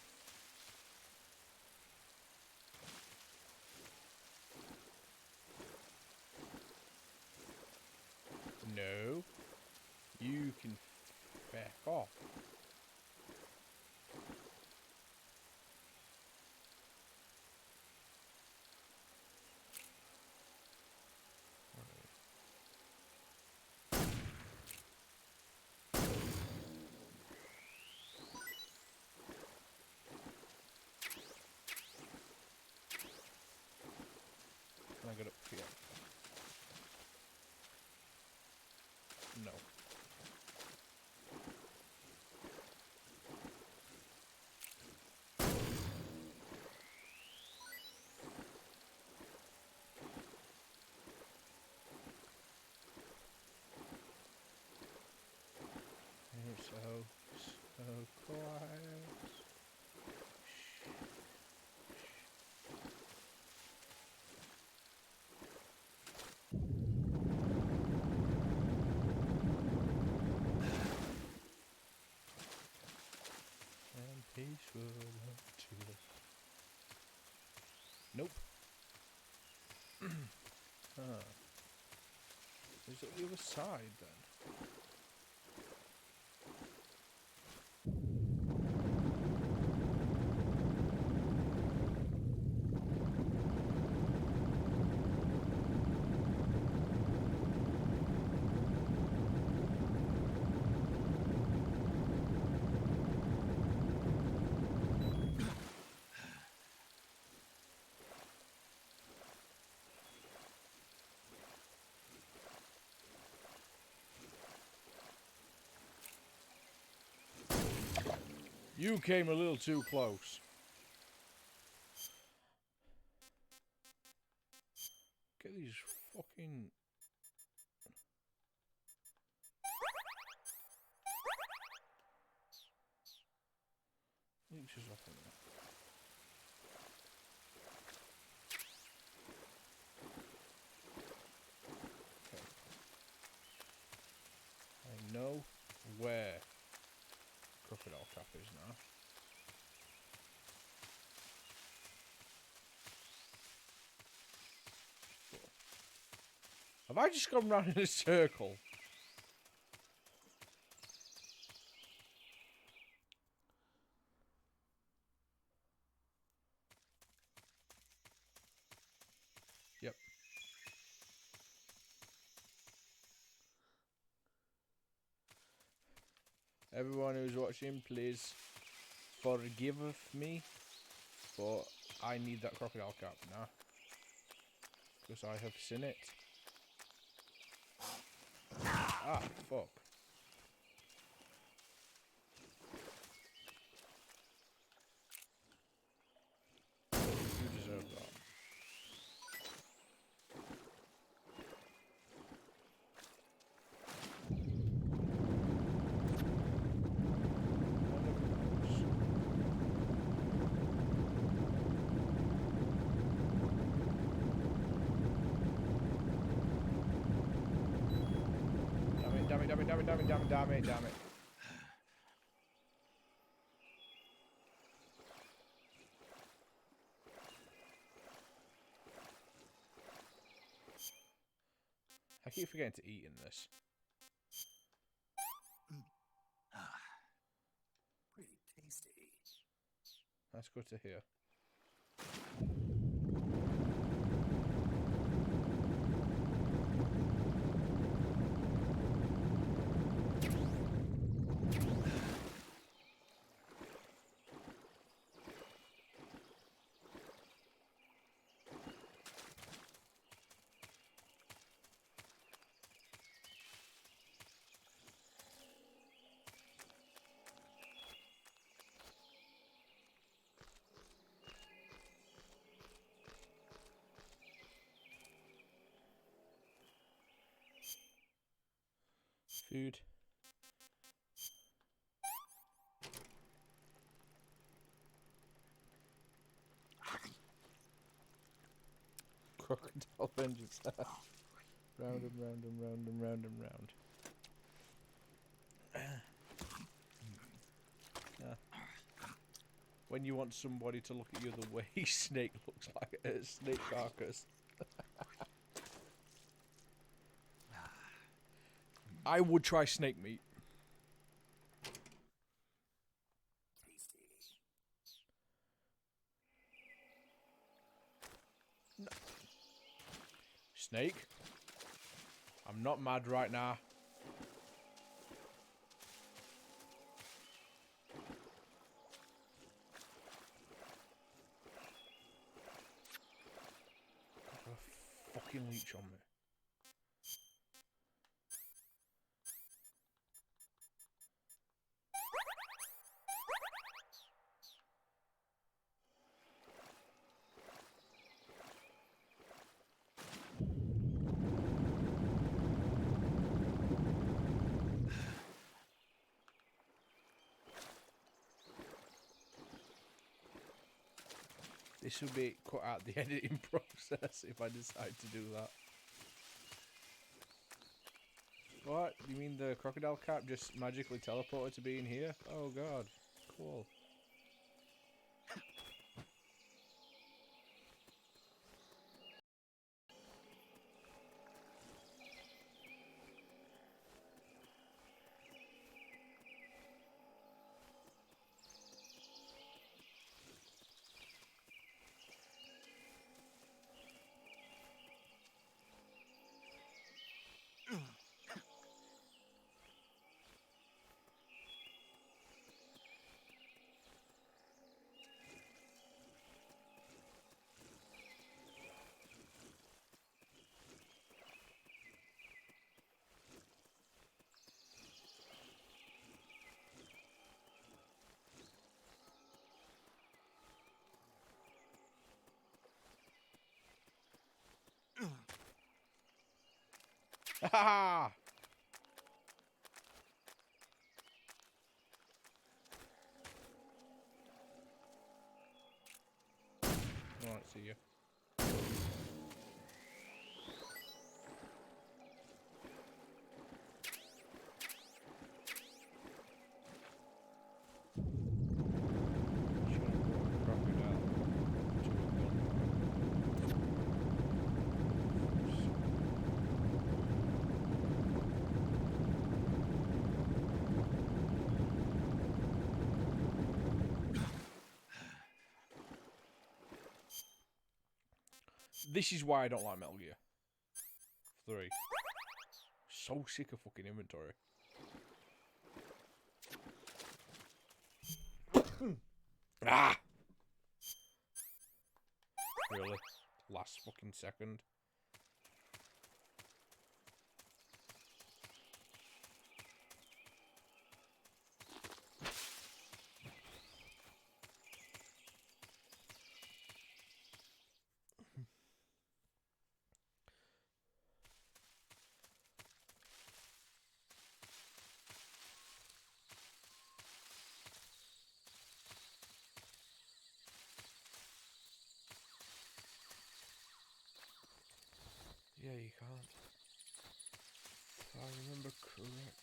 No. You can back off. Can I get up here? No. It's so quiet. And peaceful to the... Nope. Ah. Is it the other side then? You came a little too close. Get these fucking... Leeches up in there. Okay. I know where Crocodile Cap is now. Have I just gone round in a circle? Yep. Everyone who's watching, please forgiveth me, but I need that crocodile cap now. Because I have seen it. Ah, fuck. You deserve that. Damn it. I keep forgetting to eat in this. Pretty tasty. That's good to hear. Food. Crocodile vengeance. Round and round and round and round and round. When you want somebody to look at you the way Snake looks like a snake carcass. I would try snake meat. No. Snake? I'm not mad right now. Got a fucking leech on me. This will be cut out the editing process if I decide to do that. What? You mean the crocodile cap just magically teleported to being here? Oh god. Cool. Ha! Alright, see you. This is why I don't like Metal Gear 3. So sick of fucking inventory. Ah! Really? Last fucking second. Yeah, you can't. If I remember correct.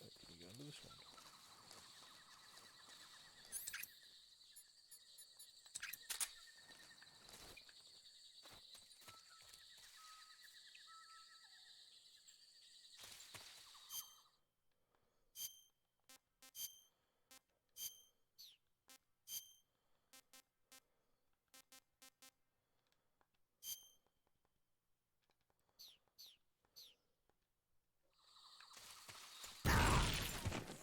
Can you go under this one?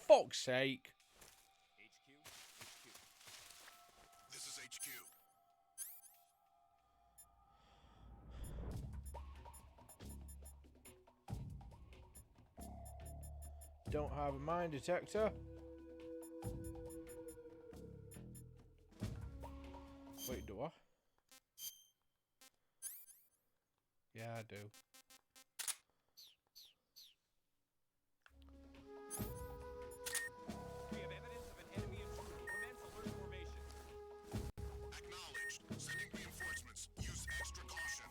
Fuck's sake. This is HQ. Don't have a mine detector. Wait, do I? Yeah, I do. We have evidence of an enemy intruder. Commence alert formation. Acknowledged. Sending reinforcements. Use extra caution.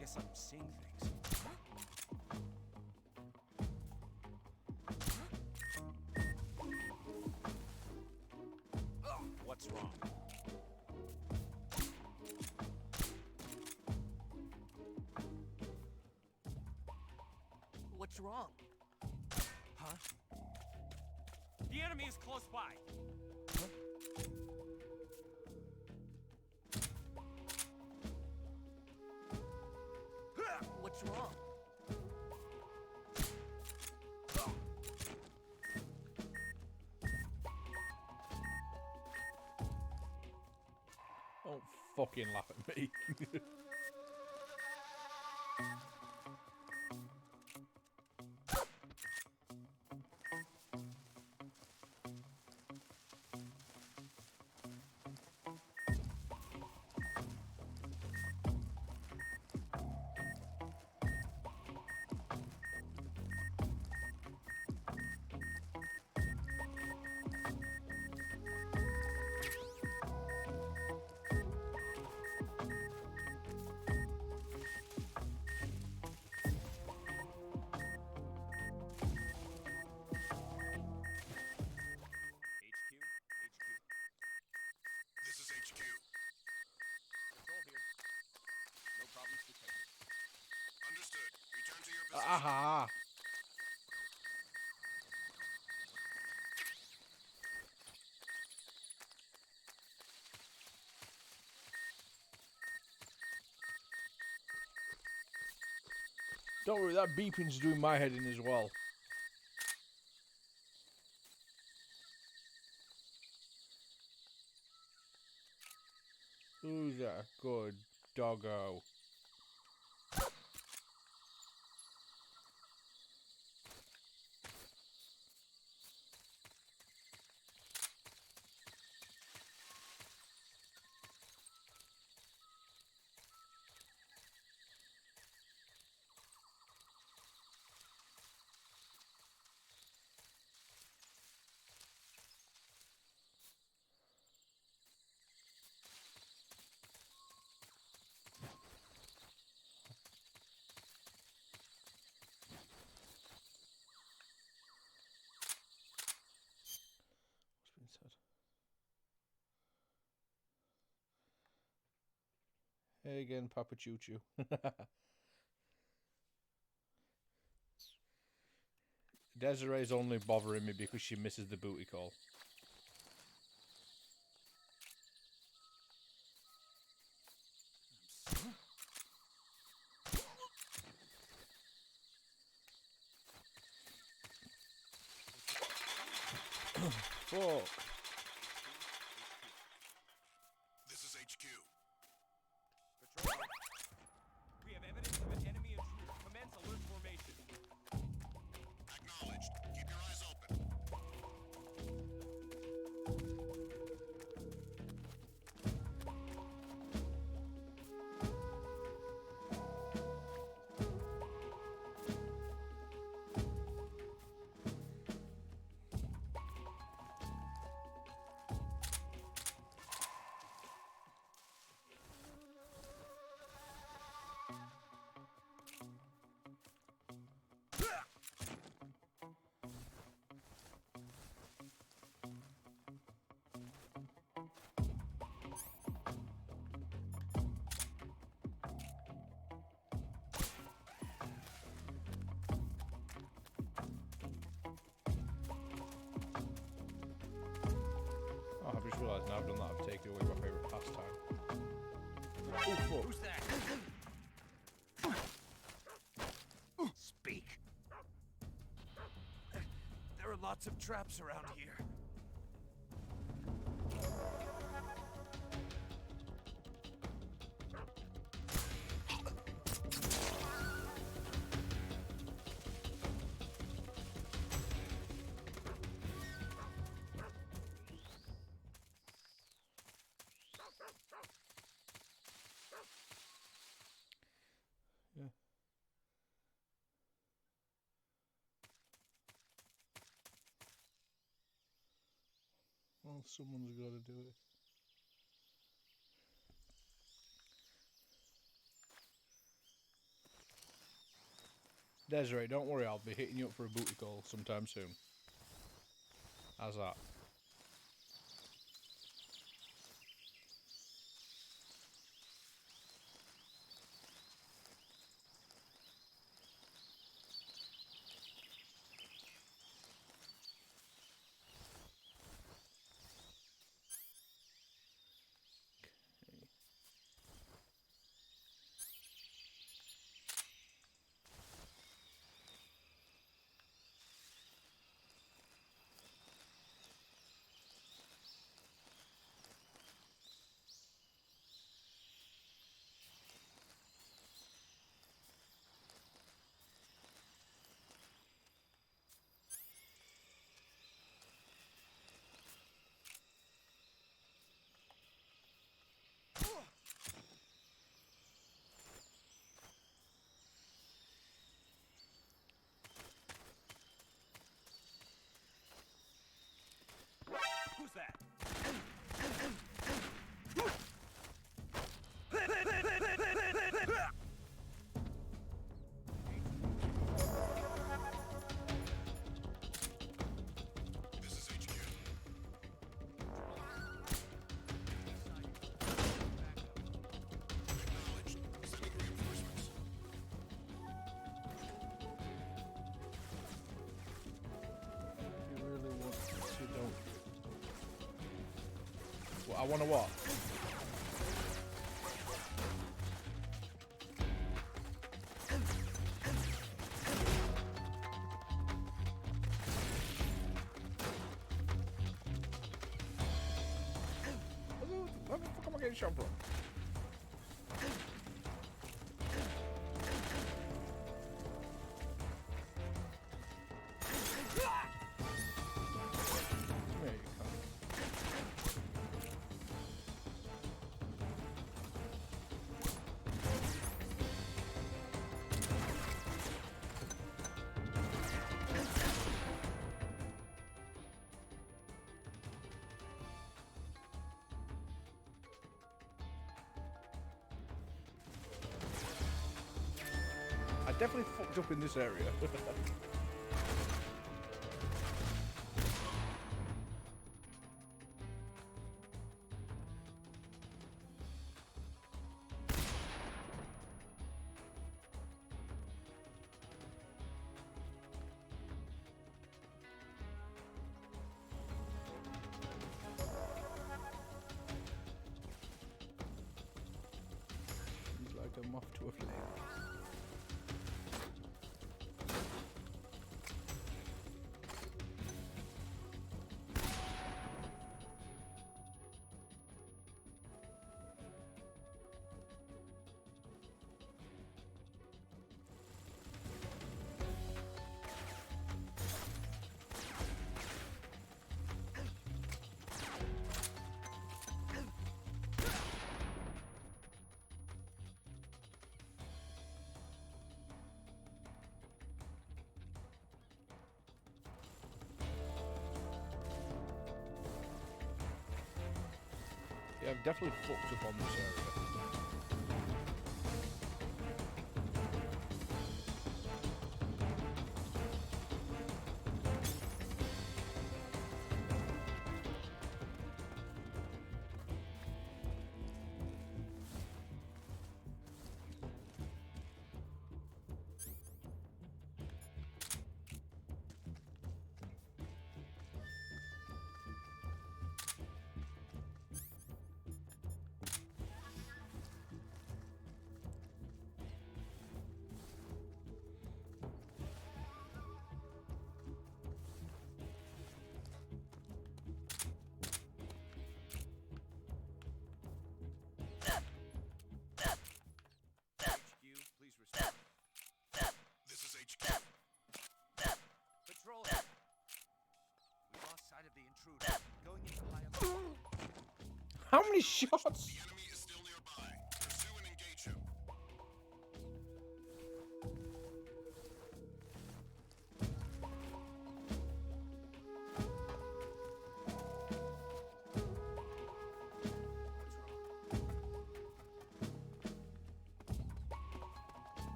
Guess I'm seeing things. What's wrong? What's wrong? Huh? The enemy is close by. What's wrong? Don't fucking laugh at me. This is HQ. Control here. No problems detected. Understood. Return to your position. Aha! Don't worry, that beeping's doing my head in as well. Who's a good doggo? Hey again, Papa Choo Choo. Desiree's only bothering me because she misses the booty call. Fuck. This is HQ. Patrol. We have evidence of an enemy intruder. Commence alert formation. Acknowledged. Keep your eyes open. Oh, I've just realised now I've done that, I've taken away my favourite pastime. Oh, fuck. Who's that? Speak. There are lots of traps around here. Yeah. Well, someone's got to do it. Desiree, don't worry, I'll be hitting you up for a booty call sometime soon. How's that? Who's that? This is HQ. Acknowledged. Sending reinforcements. If you really want to, don't. What, I want to what? Where the fuck am I getting shot from? There you go. I definitely fucked up in this area. like a moth to a flame. Yeah, I've definitely fucked up on this area. Please respond. This is HQ. Patrol. We lost sight of the intruder. Going into high alert. How many shots? The enemy is still nearby. Pursue and engage him.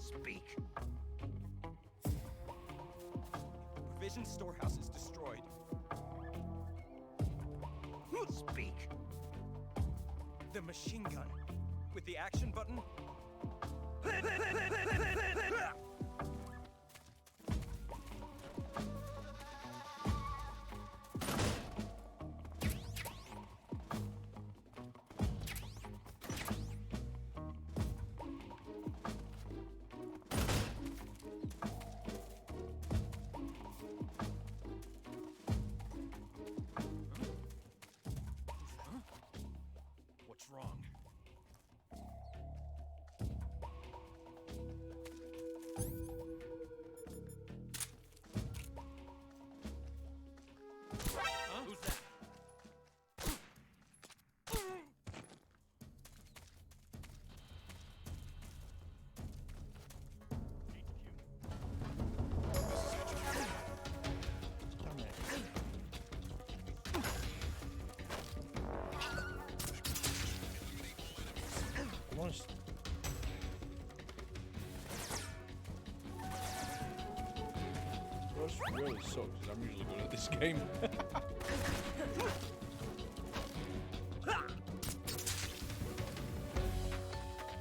Speak. The provision storehouse is destroyed. Speak. The machine gun. With the action button. What's wrong? Huh? Who's that? Damn it. I want to... What's really sucks is I'm usually good at this game.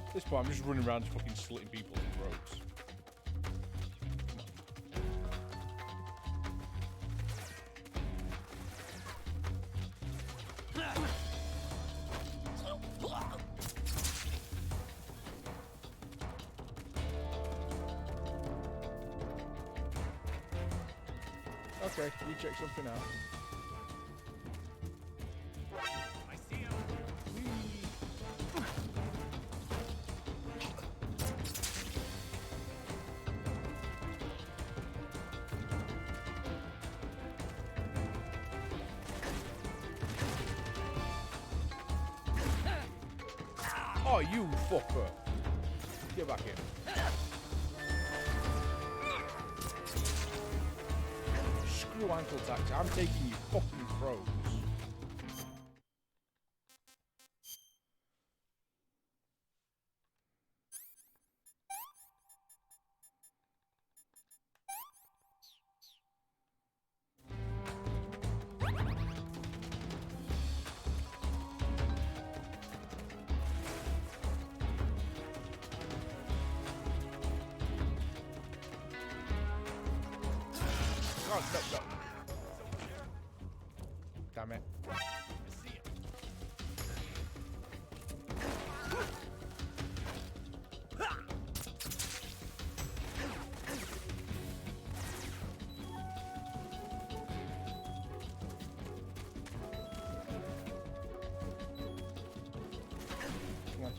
At this point, I'm just running around fucking slitting people's throats. Okay, you check something out. I see him. Oh, you fucker! Get back here. Screw ankle tax. I'm taking you fucking throws. God, no. Damn it. Come on.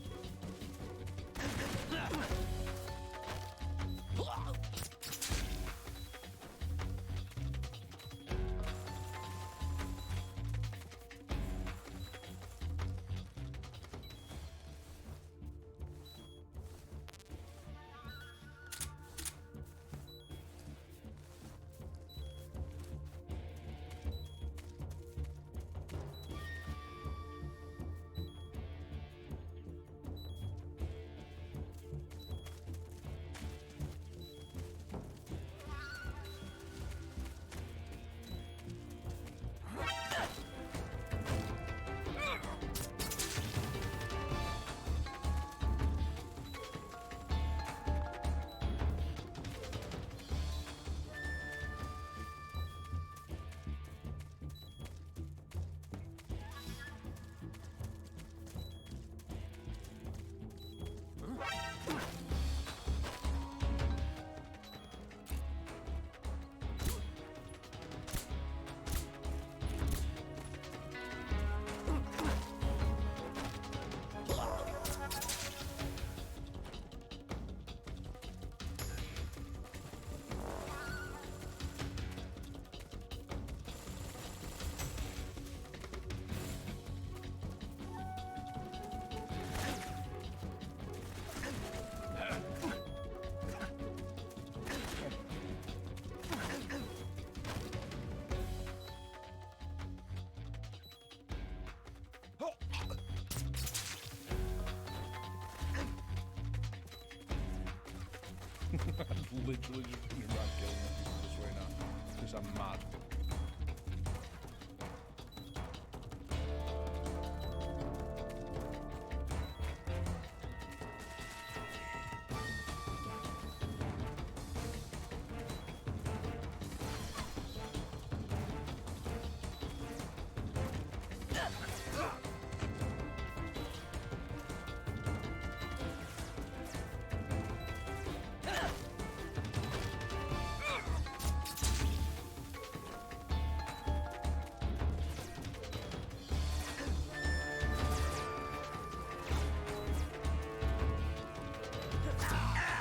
I'm literally just running around killing people this way now. Because I'm mad.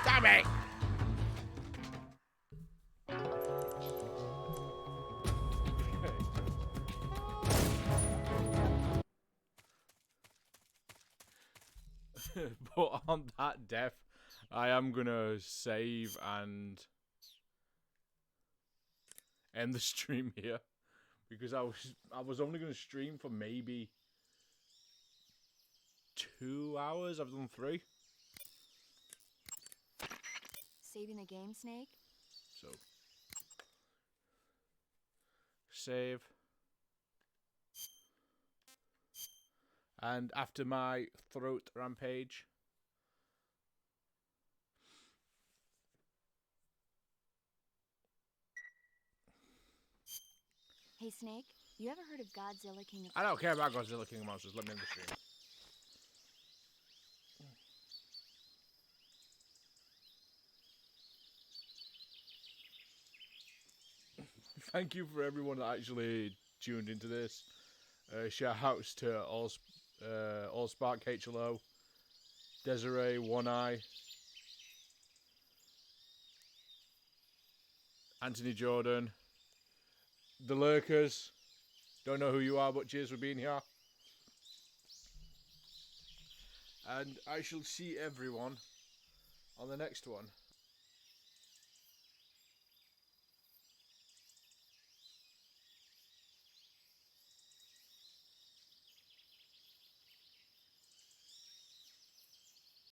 Damn it! But on that death, I am gonna save and end the stream here because I was only gonna stream for maybe 2 hours. I've done 3. Saving the game, Snake? So save. And after my throat rampage, Hey, Snake, you ever heard of Godzilla King of... I don't care about Godzilla King of Monsters. Let me end the stream. Thank you for everyone that actually tuned into this. Shout outs to Allspark HLO, Desiree, One Eye, Anthony Jordan, the Lurkers. Don't know who you are, but cheers for being here. And I shall see everyone on the next one.